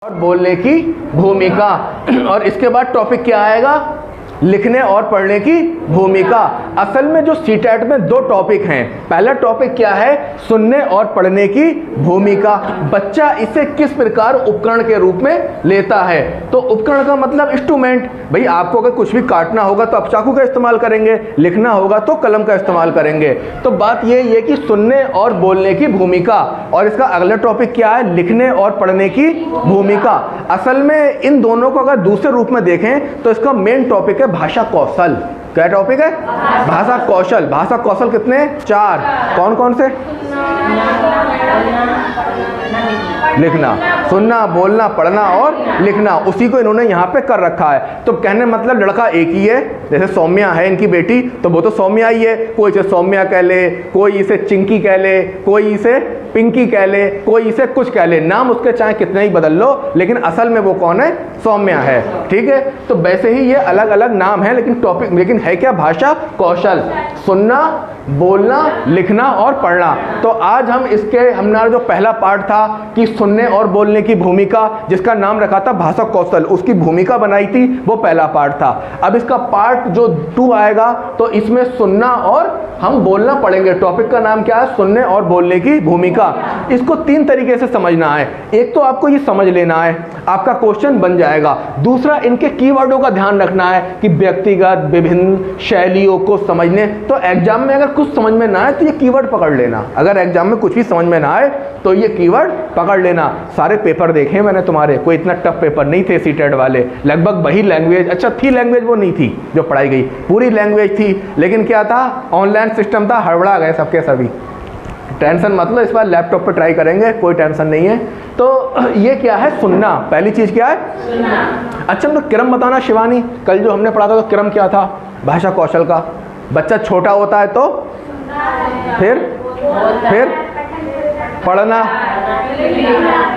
और बोलने की भूमिका। और इसके बाद टॉपिक क्या आएगा? लिखने और पढ़ने की भूमिका। असल में जो सीटेट में दो टॉपिक हैं। पहला टॉपिक क्या है? सुनने और पढ़ने की भूमिका। बच्चा इसे किस प्रकार उपकरण के रूप में लेता है। तो उपकरण का मतलब इंस्ट्रूमेंट। भाई आपको अगर कुछ भी काटना होगा तो आप चाकू का इस्तेमाल करेंगे, लिखना होगा तो कलम का इस्तेमाल करेंगे। तो बात ये कि सुनने और बोलने की भूमिका। और इसका अगला टॉपिक क्या है? लिखने और पढ़ने की भूमिका। असल में इन दोनों को अगर दूसरे रूप में देखें तो इसका मेन टॉपिक है भाषा कौशल। क्या टॉपिक है? भाषा कौशल। भाषा कौशल कितने? 4। कौन कौन से? लिखना, सुनना, बोलना, पढ़ना और लिखना। उसी को इन्होंने यहाँ पे कर रखा है। तो कहने मतलब लड़का एक ही है। जैसे सौम्या है इनकी बेटी, तो वो तो सौम्या ही है। कोई इसे सौम्या कह ले, कोई इसे चिंकी कह ले, कोई इसे पिंकी कह ले, कोई इसे कुछ कह ले। नाम उसके चाहे कितने ही बदल लो, लेकिन असल में वो कौन है? सौम्या है। ठीक है। तो वैसे ही ये अलग अलग नाम है, लेकिन है क्या? भाषा कौशल। सुनना, बोलना, लिखना और पढ़ना। तो आज हम हमारा जो पहला पार्ट था कि सुनने और बोलने की भूमिका, जिसका नाम रखा था भाषा कौशल, उसकी भूमिका बनाई थी, वो पहला पार्ट था। अब इसका पार्ट जो 2 आएगा तो इसमें सुनना और हम बोलना पढ़ेंगे। टॉपिक का नाम क्या है? सुनने और बोलने की भूमिका। इसको 3 तरीके से समझना है। एक तो आपको ये समझ लेना है, आपका क्वेश्चन बन जाएगा। दूसरा, इनके कीवर्डों का ध्यान रखना है कि व्यक्तिगत विभिन्न शैलियों को समझने। तो एग्जाम में अगर कुछ समझ में ना आए तो ये कीवर्ड पकड़ लेना। अगर एग्जाम में कुछ भी समझ में ना आए तो ये कीवर्ड पकड़ लेना। सारे पेपर देखे मैंने तुम्हारे, कोई इतना टफ पेपर नहीं थे सीटेट वाले। लगभग वही लैंग्वेज, अच्छा थी लैंग्वेज वो नहीं थी जो पढ़ाई गई, पूरी लैंग्वेज थी। लेकिन क्या था? ऑनलाइन सिस्टम था, हड़बड़ा गए सबके सभी। टेंशन मतलब इस बार लैपटॉप पे ट्राई करेंगे, कोई टेंशन नहीं है। तो ये क्या है? सुनना। पहली चीज क्या है? सुनना। अच्छा तो क्रम बताना शिवानी। कल जो हमने पढ़ा था तो क्रम क्या था भाषा कौशल का? बच्चा छोटा होता है तो फिर पढ़ना,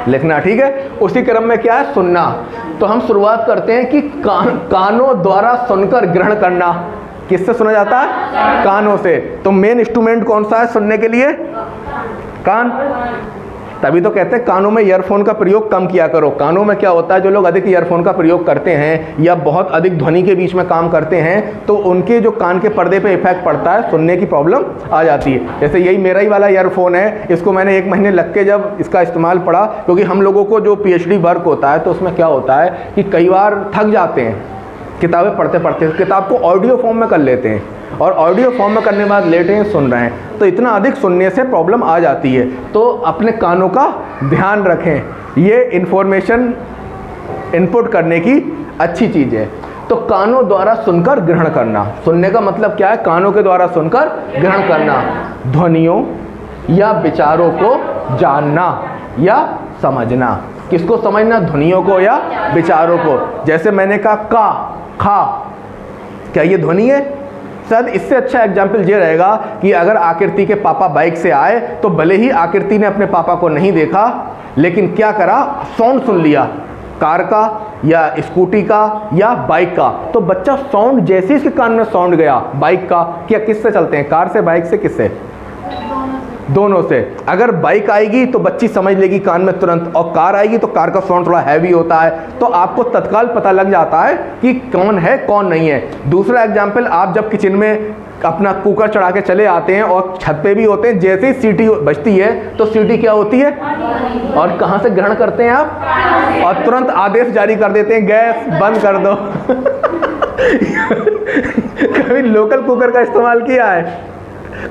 लिखना। ठीक है। उसी क्रम में क्या है? सुनना। तो हम शुरुआत करते हैं कि कानों द्वारा सुनकर ग्रहण करना। किससे सुना जाता है? कानों से। तो मेन इंस्ट्रूमेंट कौन सा है सुनने के लिए? कान। तभी तो कहते हैं कानों में ईयरफोन का प्रयोग कम किया करो। कानों में क्या होता है, जो लोग अधिक ईयरफोन का प्रयोग करते हैं या बहुत अधिक ध्वनि के बीच में काम करते हैं तो उनके जो कान के पर्दे पे इफेक्ट पड़ता है, सुनने की प्रॉब्लम आ जाती है। जैसे यही मेरा ही वाला ईयरफोन है, इसको मैंने 1 महीने लग के जब इसका इस्तेमाल पढ़ा, क्योंकि हम लोगों को जो PhD वर्क होता है तो उसमें क्या होता है कि कई बार थक जाते हैं किताबें पढ़ते पढ़ते। किताब को ऑडियो फॉर्म में कर लेते हैं और ऑडियो फॉर्म में करने के बाद लेटे हैं, सुन रहे हैं, तो इतना अधिक सुनने से प्रॉब्लम आ जाती है। तो अपने कानों का ध्यान रखें। ये इन्फॉर्मेशन इनपुट करने की अच्छी चीज़ है। तो कानों द्वारा सुनकर ग्रहण करना। सुनने का मतलब क्या है? कानों के द्वारा सुनकर ग्रहण करना। ध्वनियों या विचारों को जानना या समझना। किसको समझना? ध्वनियों को या विचारों को। जैसे मैंने कहा का, खा, क्या ये ध्वनि है? शायद इससे अच्छा एग्जाम्पल ये रहेगा कि अगर आकृति के पापा बाइक से आए तो भले ही आकृति ने अपने पापा को नहीं देखा, लेकिन क्या करा? साउंड सुन लिया, कार का या स्कूटी का या बाइक का। तो बच्चा साउंड जैसे इसके कान में साउंड गया बाइक का, क्या किससे चलते हैं? कार से, बाइक से, किससे? दोनों से। अगर बाइक आएगी तो बच्ची समझ लेगी कान में तुरंत, और कार आएगी तो कार का साउंड थोड़ा हैवी होता है, तो आपको तत्काल पता लग जाता है कि कौन है कौन नहीं है। दूसरा एग्जाम्पल, आप जब किचन में अपना कुकर चढ़ा के चले आते हैं और छत पे भी होते हैं, जैसे ही सीटी बजती है तो सीटी क्या होती है और कहाँ से ग्रहण करते हैं आप? और तुरंत आदेश जारी कर देते हैं, गैस बंद कर दो। कभी लोकल कुकर का इस्तेमाल किया है?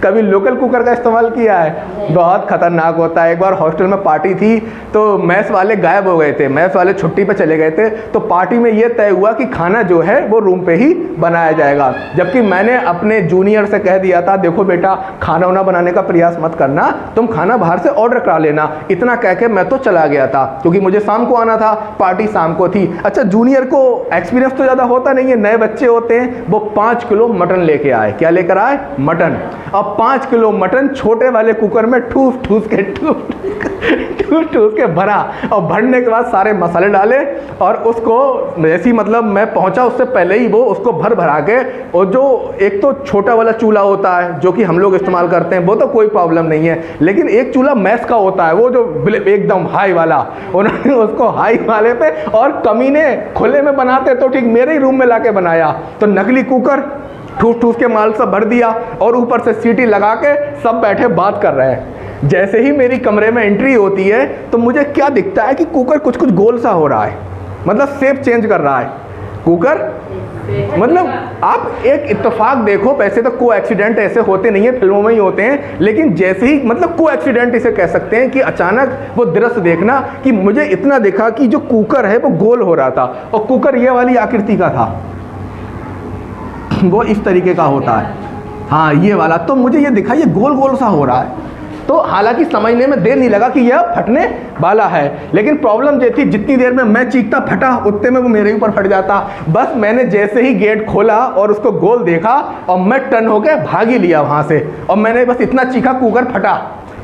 कभी लोकल कुकर का इस्तेमाल किया है? बहुत खतरनाक होता है। एक बार हॉस्टल में पार्टी थी तो मैस वाले गायब हो गए थे, मैस वाले छुट्टी पे चले गए थे। तो पार्टी में ये तय हुआ कि खाना जो है वो रूम पे ही बनाया जाएगा, जबकि मैंने अपने जूनियर से कह दिया था, देखो बेटा खाना वाना बनाने का प्रयास मत करना, तुम खाना बाहर से ऑर्डर करा लेना। इतना कह के मैं तो चला गया था, क्योंकि मुझे शाम को आना था, पार्टी शाम को थी। अच्छा जूनियर को एक्सपीरियंस तो ज़्यादा होता नहीं है, नए बच्चे होते हैं। वो 5 किलो मटन लेके आए। क्या लेकर आए? मटन। और 5 किलो मटन छोटे वाले कुकर में ठूस ठूस के भरा, और भरने के बाद सारे मसाले डाले, और उसको जैसी मतलब मैं पहुंचा उससे पहले ही वो उसको भरा के, और जो एक तो छोटा वाला चूल्हा होता है जो कि हम लोग इस्तेमाल करते हैं वो तो कोई प्रॉब्लम नहीं है, लेकिन एक चूल्हा मैस का होता है वो जो एकदम हाई वाला, उन्होंने उसको हाई वाले पे, और कमीने खुले में बनाते तो ठीक, मेरे ही रूम में लाके बनाया, तो नकली कुकर ठूस के माल सब भर दिया, और ऊपर से सीटी लगा के सब बैठे बात कर रहे हैं। जैसे ही मेरी कमरे में एंट्री होती है तो मुझे क्या दिखता है कि कुकर कुछ गोल सा हो रहा है, मतलब शेप चेंज कर रहा है कुकर। मतलब आप एक इत्तेफाक देखो, वैसे तो को एक्सीडेंट ऐसे होते नहीं है, फिल्मों में ही होते हैं, लेकिन जैसे ही मतलब को एक्सीडेंट इसे कह सकते हैं कि अचानक वो दृश्य देखना कि मुझे इतना दिखा कि जो कुकर है वो गोल हो रहा था, और कुकर ये वाली आकृति का था, वो इस तरीके का होता है, हाँ ये वाला, तो मुझे ये दिखा ये गोल गोल सा हो रहा है। तो हालांकि समझने में देर नहीं लगा कि यह फटने वाला है, लेकिन प्रॉब्लम ये थी जितनी देर में मैं चीखता फटा उतने में वो मेरे ऊपर फट जाता। बस मैंने जैसे ही गेट खोला और उसको गोल देखा और मैं टर्न होकर भाग ही लिया वहाँ से, और मैंने बस इतना चीखा कुकर फटा।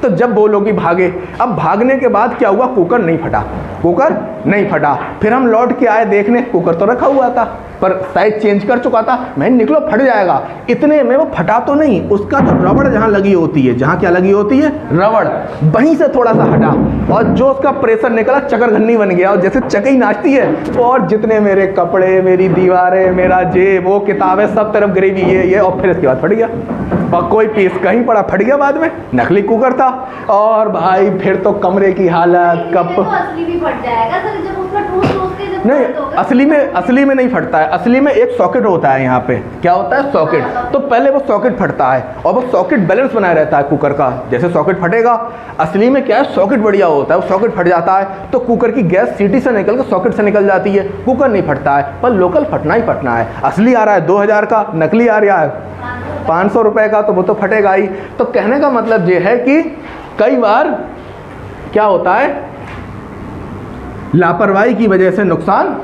तो जब वो लोग भी भागे, अब भागने के बाद क्या हुआ, कुकर नहीं फटा, कुकर नहीं फटा। फिर हम लौट के आए देखने, कुकर तो रखा हुआ था पर साइज चेंज कर चुका था। मैं निकलो फट जाएगा, इतने में वो फटा तो नहीं, उसका जो रबड़ जहाँ लगी होती है, जहाँ क्या लगी होती है, रबड़, वहीं से थोड़ा सा हटा, और जो उसका प्रेशर निकला चकरघन्नी बन गया, और जैसे चकई नाचती है, और जितने मेरे कपड़े, मेरी दीवारें, मेरा जेब, वो किताबें सब तरफ गिरी ये, और फिर इसके बाद फट गया, और कोई पीस कहीं पड़ा, फट गया बाद में, नकली कुकर था। और भाई फिर तो कमरे की हालत, कप असली भी फट जाएगा सर, जब उसका ठूस के जब नहीं, असली में नहीं फटता है। असली में एक सॉकेट होता है, यहाँ पे क्या होता है, सॉकेट। तो पहले वो सॉकेट फटता है और वो सॉकेट बैलेंस बनाए रहता है कुकर का, जैसे सॉकेट फटेगा। असली में क्या है, सॉकेट बढ़िया होता है, वो सॉकेट फट जाता है तो कुकर की गैस सीटी से निकल कर सॉकेट से निकल जाती है, कुकर नहीं फटता है। पर लोकल फटना ही फटना है। असली आ रहा है 2000 का, नकली आ रहा है 500 रुपए का, तो वो तो फटेगा ही। तो कहने का मतलब ये है कि कई बार क्या होता है, लापरवाही की वजह से नुकसान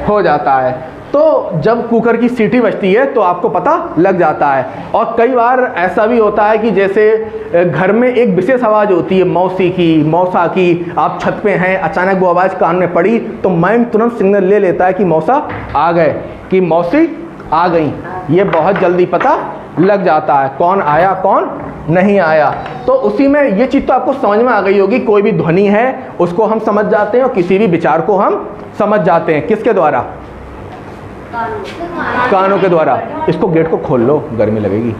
हो जाता है। तो जब कुकर की सीटी बजती है तो आपको पता लग जाता है। और कई बार ऐसा भी होता है कि जैसे घर में एक विशेष आवाज़ होती है, मौसी की, मौसा की, आप छत पे हैं, अचानक वो आवाज़ कान में पड़ी तो माइंड तुरंत सिग्नल ले लेता है कि मौसा आ गए, कि मौसी आ गई। ये बहुत जल्दी पता लग जाता है कौन आया कौन नहीं आया। तो उसी में ये चीज़ तो आपको समझ में आ गई होगी, कोई भी ध्वनि है उसको हम समझ जाते हैं और किसी भी विचार को हम समझ जाते हैं। किसके द्वारा? कानों के द्वारा। इसको गेट को खोल लो, गर्मी लगेगी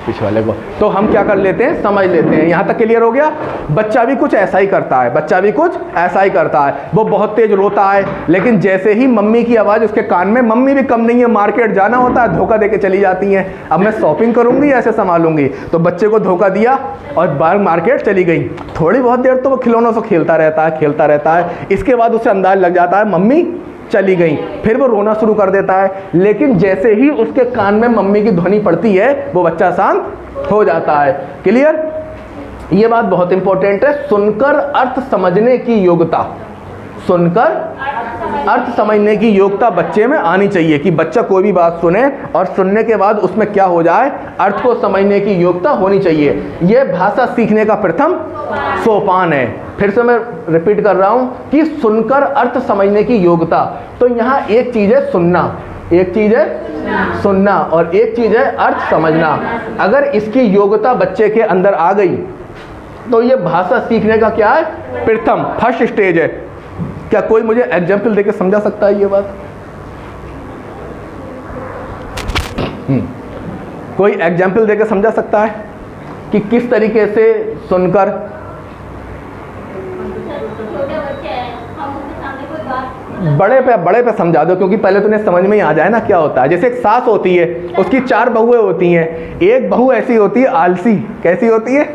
पीछे वाले को। तो हम क्या कर लेते हैं, समझ लेते हैं। यहाँ तक क्लियर हो गया। बच्चा भी कुछ ऐसा ही करता है, बच्चा भी कुछ ऐसा ही करता है। वो बहुत तेज रोता है, लेकिन जैसे ही मम्मी की आवाज़ उसके कान में, मम्मी भी कम नहीं है, मार्केट जाना होता है, धोखा दे के चली जाती हैं। अब मैं शॉपिंग करूँगी ऐसे संभालूंगी, तो बच्चे को धोखा दिया और बाहर मार्केट चली गई। थोड़ी बहुत देर तो वो खिलौनों से खेलता रहता है। इसके बाद उसे अंदाज लग जाता है मम्मी चली गई, फिर वो रोना शुरू कर देता है। लेकिन जैसे ही उसके कान में मम्मी की ध्वनि पड़ती है वो बच्चा शांत हो जाता है। क्लियर? ये बात बहुत इंपॉर्टेंट है। सुनकर अर्थ समझने की योग्यता, सुनकर अर्थ समझने की योग्यता बच्चे में आनी चाहिए, कि बच्चा कोई भी बात सुने और सुनने के बाद उसमें क्या हो जाए, अर्थ को समझने की योग्यता होनी चाहिए। यह भाषा सीखने का प्रथम सोपान है। फिर से मैं रिपीट कर रहा हूं कि सुनकर अर्थ समझने की योग्यता। तो यहाँ एक चीज़ है सुनना, एक चीज़ है सुनना और एक चीज़ है अर्थ समझना। अगर इसकी योग्यता बच्चे के अंदर आ गई तो ये भाषा सीखने का क्या है, प्रथम फर्स्ट स्टेज है। क्या कोई मुझे एग्जाम्पल देके समझा सकता है ये बात? कोई एग्जाम्पल देके समझा सकता है कि किस तरीके से सुनकर? बड़े पे समझा दो, क्योंकि पहले तो उन्हें समझ में ही आ जाए ना क्या होता है। जैसे एक सास होती है, उसकी 4 बहुएं होती हैं। एक बहू ऐसी होती है आलसी। कैसी होती है?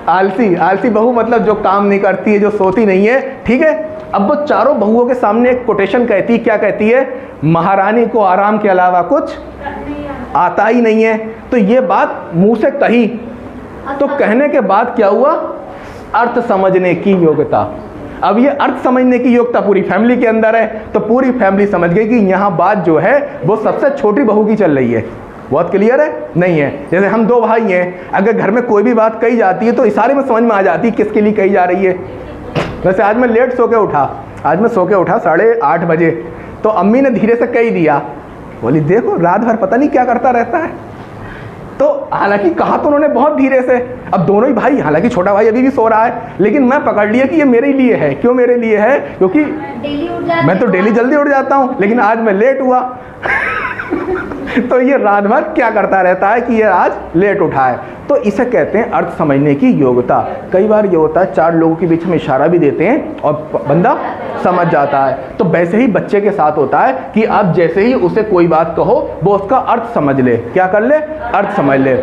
आलसी। आलसी बहू मतलब जो काम नहीं करती है, जो सोती नहीं है। ठीक है। अब वो चारों बहुओं के सामने एक कोटेशन कहती है। क्या कहती है? महारानी को आराम के अलावा कुछ आता ही नहीं है। तो ये बात मुंह से कही, तो कहने के बाद क्या हुआ, अर्थ समझने की योग्यता। अब ये अर्थ समझने की योग्यता पूरी फैमिली के अंदर है, तो पूरी फैमिली समझ गई कि यहाँ बात जो है वो सबसे छोटी बहू की चल रही है, बहुत क्लियर है? नहीं है। जैसे हम दो भाई हैं, अगर घर में कोई भी बात कही जाती है तो इशारे में समझ में आ जाती है किसके लिए कही जा रही है। वैसे आज मैं लेट सो के उठा, 8:30 बजे, तो अम्मी ने धीरे से कही दिया, बोली देखो रात भर पता नहीं क्या करता रहता है। तो हालांकि कहा तो उन्होंने बहुत धीरे से। अब दोनों ही भाई, हालांकि छोटा भाई अभी भी सो रहा है, लेकिन मैं पकड़ लिया कि ये मेरे लिए है। क्यों मेरे लिए है? क्योंकि मैं तो डेली जल्दी उठ जाता हूँ, लेकिन आज मैं लेट हुआ तो ये रात भर क्या करता रहता है कि ये आज लेट उठा है। तो इसे कहते हैं अर्थ समझने की योग्यता। कई बार ये होता है 4 लोगों के बीच में इशारा भी देते हैं और बंदा समझ जाता है। तो वैसे ही बच्चे के साथ होता है कि आप जैसे ही उसे कोई बात कहो वो उसका अर्थ समझ ले। क्या कर ले? अर्थ समझ ले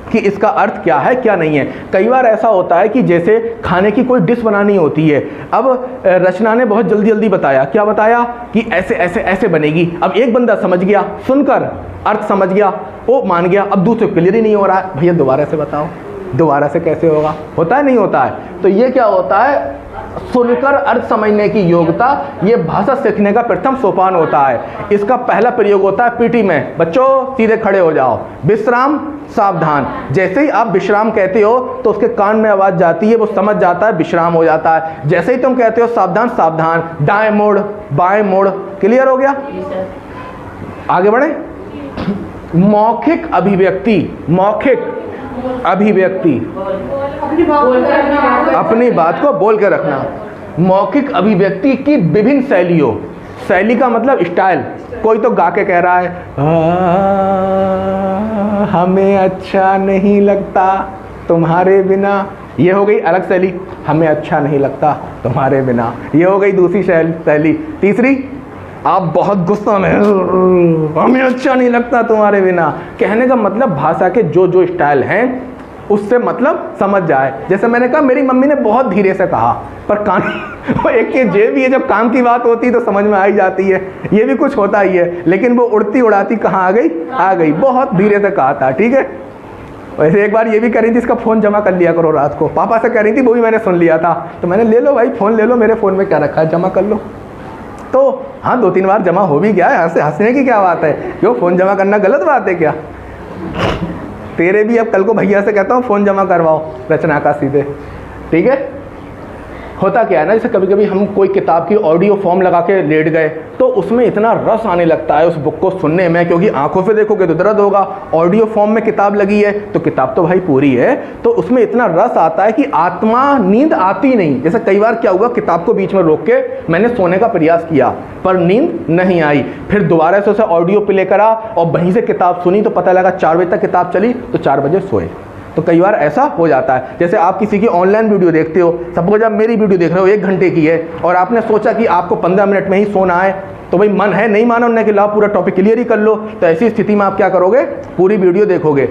कि इसका अर्थ क्या है क्या नहीं है। कई बार ऐसा होता है कि जैसे खाने की कोई डिश बनानी होती है, अब रचना ने बहुत जल्दी जल्दी बताया, क्या बताया कि ऐसे ऐसे ऐसे बनेगी। अब एक बंदा समझ गया, सुनकर अर्थ समझ गया, वो मान गया, अब दूसरे क्लियर ही नहीं हो रहा है, भैया दोबारा से बताओ, दोबारा से कैसे होगा? होता है नहीं होता है? तो ये क्या होता है? सुनकर अर्थ समझने की योग्यता, ये भाषा सीखने का प्रथम सोपान होता है। इसका पहला प्रयोग होता है पीटी में। बच्चों सीधे खड़े हो जाओ, विश्राम, सावधान। जैसे ही आप विश्राम कहते हो तो उसके कान में आवाज़ जाती है, वो समझ जाता है, विश्राम हो जाता है। जैसे ही तुम कहते हो सावधान, सावधान, दाएं मोड़, बाएं मोड़। क्लियर हो गया? आगे बढ़े। मौखिक अभिव्यक्ति, मौखिक अभिव्यक्ति, अपनी बात को बोल के रखना। मौखिक अभिव्यक्ति की विभिन्न शैलियों, शैली का मतलब स्टाइल। कोई तो गा के कह रहा है हमें अच्छा नहीं लगता तुम्हारे बिना, ये हो गई अलग शैली। हमें अच्छा नहीं लगता तुम्हारे बिना, ये हो गई दूसरी शैली। तीसरी, आप बहुत गुस्सा में, हमें अच्छा नहीं लगता तुम्हारे बिना। कहने का मतलब भाषा के जो जो स्टाइल हैं उससे मतलब समझ जाए। जैसे मैंने कहा मेरी मम्मी ने बहुत धीरे से कहा, पर कान वो एक के जे भी है, जब काम की बात होती है तो समझ में आ ही जाती है। ये भी कुछ होता ही है, लेकिन वो उड़ती उड़ाती कहाँ आ गई? आ गई, बहुत धीरे से कहा था। ठीक है। वैसे एक बार ये भी कह रही थी इसका फ़ोन जमा कर लिया करो रात को, पापा से कह रही थी, वो भी मैंने सुन लिया था। तो मैंने ले लो भाई फ़ोन ले लो, मेरे फ़ोन में क्या रखा है, जमा कर लो। तो हाँ 2-3 बार जमा हो भी गया है। हंसने की क्या बात है? क्यों फ़ोन जमा करना गलत बात है क्या? तेरे भी अब कल को भैया से कहता हूँ फ़ोन जमा करवाओ रचना का सीधे। ठीक है। होता क्या है ना, जैसे कभी कभी हम कोई किताब की ऑडियो फॉर्म लगा के लेट गए तो उसमें इतना रस आने लगता है उस बुक को सुनने में, क्योंकि आंखों से देखोगे तो दर्द होगा। ऑडियो फॉर्म में किताब लगी है तो किताब तो भाई पूरी है, तो उसमें इतना रस आता है कि आत्मा, नींद आती नहीं। जैसे कई बार क्या हुआ, किताब को बीच में रोक के मैंने सोने का प्रयास किया पर नींद नहीं आई, फिर दोबारा से उसे ऑडियो प्ले करा और वहीं से किताब सुनी तो पता लगा 4 बजे तक किताब चली तो 4 बजे सोए। तो कई बार ऐसा हो जाता है। जैसे आप किसी की ऑनलाइन वीडियो देखते हो, सपोज आप मेरी वीडियो देख रहे हो 1 घंटे की है और आपने सोचा कि आपको 15 मिनट में ही सोना है, तो भाई मन है नहीं माना उन्होंने कि लाओ पूरा टॉपिक क्लियर ही कर लो, तो ऐसी स्थिति में आप क्या करोगे? पूरी वीडियो देखोगे।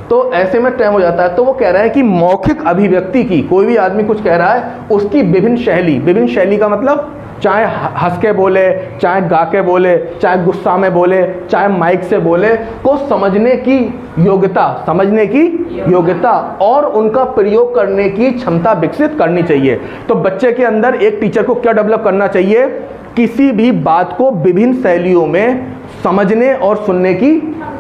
तो ऐसे में टाइम हो जाता है। तो वो कह रहा है कि मौखिक अभिव्यक्ति की, कोई भी आदमी कुछ कह रहा है उसकी विभिन्न शैली, विभिन्न शैली का मतलब चाहे हंस के बोले, चाहे गा के बोले, चाहे गुस्सा में बोले, चाहे माइक से बोले, को समझने की योग्यता, समझने की योग्यता और उनका प्रयोग करने की क्षमता विकसित करनी चाहिए। तो बच्चे के अंदर एक टीचर को क्या डेवलप करना चाहिए? किसी भी बात को विभिन्न शैलियों में समझने और सुनने की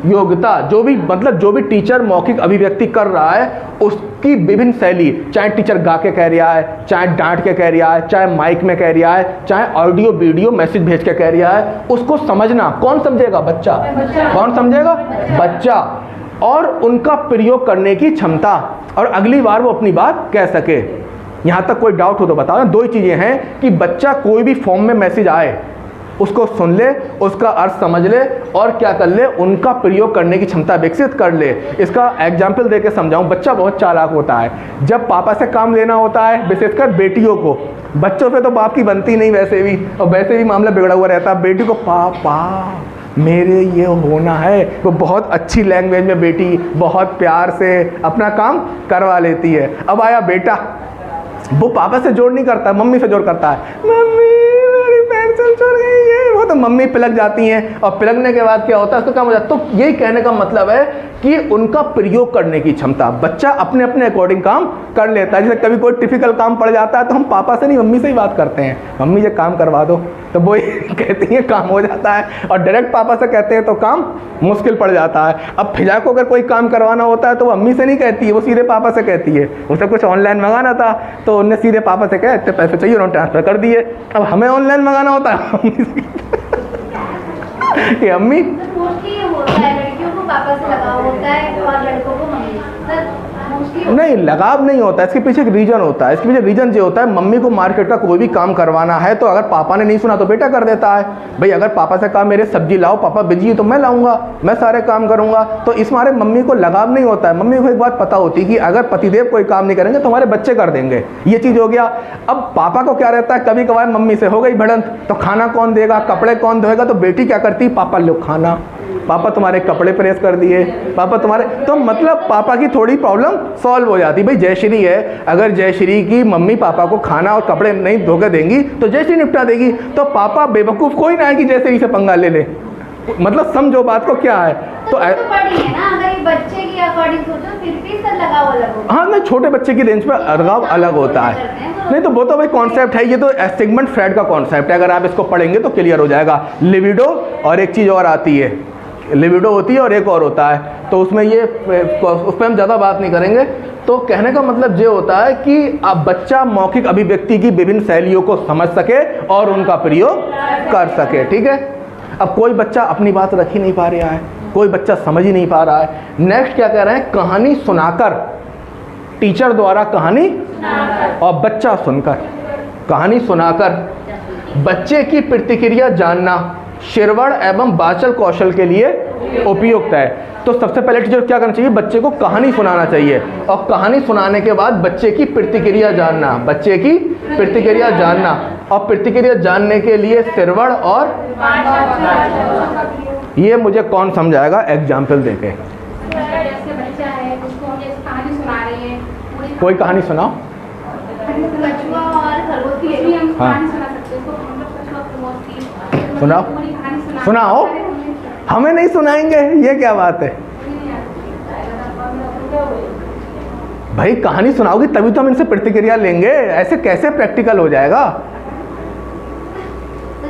योग्यता। जो भी मतलब जो भी टीचर मौखिक अभिव्यक्ति कर रहा है उसकी विभिन्न शैली, चाहे टीचर गा के कह रहा है, चाहे डांट के कह रहा है, चाहे माइक में कह रहा है, चाहे ऑडियो वीडियो मैसेज भेज के कह रहा है, उसको समझना कौन समझेगा? बच्चा। कौन समझेगा? बच्चा। और उनका प्रयोग करने की क्षमता, और अगली बार वो अपनी बात कह सके। यहाँ तक कोई डाउट हो तो बताओ। 2 ही चीज़ें हैं कि बच्चा कोई भी फॉर्म में मैसेज आए उसको सुन ले, उसका अर्थ समझ ले और क्या कर ले? उनका प्रयोग करने की क्षमता विकसित कर ले। इसका एग्जाम्पल दे के समझाऊँ, बच्चा बहुत चालाक होता है। जब पापा से काम लेना होता है, विशेषकर बेटियों को, बच्चों से तो बाप की बनती नहीं वैसे भी, और वैसे भी मामला बिगड़ा हुआ रहता है। बेटी को पापा मेरे ये होना है, वो बहुत अच्छी लैंग्वेज में बेटी बहुत प्यार से अपना काम करवा लेती है। अब आया बेटा, वो पापा से जोड़ नहीं करता, मम्मी से जोड़ करता है। मम्मी मेरी पेंसिल छूट गई है, वो तो मम्मी पिलक जाती हैं, और पिलकने के बाद क्या होता है, उसका काम हो जाता है। तो यही कहने का मतलब है कि उनका प्रयोग करने की क्षमता, बच्चा अपने अपने अकॉर्डिंग काम कर लेता है। जैसे कभी कोई टिपिकल काम पड़ जाता है तो हम पापा से नहीं मम्मी से ही बात करते हैं, मम्मी ये काम करवा दो, तो वो कहती है काम हो जाता है, और डायरेक्ट पापा से कहते हैं तो काम मुश्किल पड़ जाता है। अब फिजा को अगर कोई काम करवाना होता है तो वो मम्मी से नहीं कहती है, वो सीधे पापा से कहती है। उसे कुछ ऑनलाइन मंगाना था तो उन्हें सीधे पापा से कहा इतने पैसे चाहिए, उन्होंने ट्रांसफ़र कर दिए। अब हमें ऑनलाइन मंगाना होता है मम्मी से कि अम्मी, तो मोस्टली ये होता है लड़कियों को पापा से लगाव होता है और लड़कों को मम्मी से। नहीं, लगाव नहीं होता है, इसके पीछे एक रीजन होता है। इसके पीछे रीजन ये होता है, मम्मी को मार्केट का कोई भी काम करवाना है तो अगर पापा ने नहीं सुना तो बेटा कर देता है। भाई अगर पापा से कहा मेरे सब्जी लाओ, पापा बिजी है तो मैं लाऊंगा, मैं सारे काम करूंगा, तो इस मारे मम्मी को लगाव नहीं होता है। मम्मी को एक बात पता होती है कि अगर पतिदेव कोई काम नहीं करेंगे तो हमारे बच्चे कर देंगे, ये चीज़ हो गया। अब पापा को क्या रहता है, कभी कभार मम्मी से हो गई भिड़ंत तो खाना कौन देगा, कपड़े कौन धोएगा, तो बेटी क्या करती, पापा लो खाना, पापा तुम्हारे कपड़े प्रेस कर दिए, पापा तुम्हारे, तो मतलब पापा की थोड़ी प्रॉब्लम सॉल्व हो जाती। भाई जयश्री है, अगर जयश्री की मम्मी पापा को खाना और कपड़े नहीं धो के देंगी तो जयश्री निपटा देगी, तो पापा बेवकूफ़ कोई ना है कि जयश्री से पंगा ले ले। मतलब समझो बात को क्या है। तो बड़ी है ना, अगर एक बच्चे की अकॉर्डिंग सोचो फिर भी सर लगाव अलग होता है। हाँ, नहीं, छोटे बच्चे की रेंज पर लगाव अलग होता है। नहीं तो वो तो भाई कॉन्सेप्ट है, ये तो सिगमंड फ्रेड का कॉन्सेप्ट है, अगर आप इसको पढ़ेंगे तो क्लियर हो जाएगा। लिबिडो और एक चीज़ और आती है, लिबिडो होती है और एक और होता है, तो उसमें ये उस पर हम ज़्यादा बात नहीं करेंगे। तो कहने का मतलब ये होता है कि अब बच्चा मौखिक अभिव्यक्ति की विभिन्न शैलियों को समझ सके और उनका प्रयोग कर सके, ठीक है। अब कोई बच्चा अपनी बात रख ही नहीं पा रहा है, कोई बच्चा समझ ही नहीं पा रहा है। नेक्स्ट क्या कह रहे हैं, कहानी सुनाकर, टीचर द्वारा कहानी और बच्चा सुनकर। कहानी सुनाकर बच्चे की प्रतिक्रिया जानना श्रवण एवं वाचन कौशल के लिए उपयुक्त है। तो सबसे पहले टीचर क्या करना चाहिए, बच्चे को कहानी सुनाना चाहिए, और कहानी सुनाने के बाद बच्चे की प्रतिक्रिया जानना, बच्चे की प्रतिक्रिया जानना, और प्रतिक्रिया जानने के लिए श्रवण और ये मुझे कौन समझाएगा एग्जाम्पल देके। जैसे बच्चा है उसको हम जैसे कहानी सुना रहे हैं, कोई कहानी सुनाओ। कछुआ और खरगोश की इसलिए हम हाँ। कहानी सुना सकते हैं, उसको हम लोग कछुआ खरगोश की सुनाओ। पूरी कहानी सुनाओ। हमें नहीं सुनाएंगे, ये क्या बात है भाई, कहानी सुनाओगी तभी तो हम इनसे प्रतिक्रिया लेंगे, ऐसे कैसे प्रैक्टिकल हो जाएगा।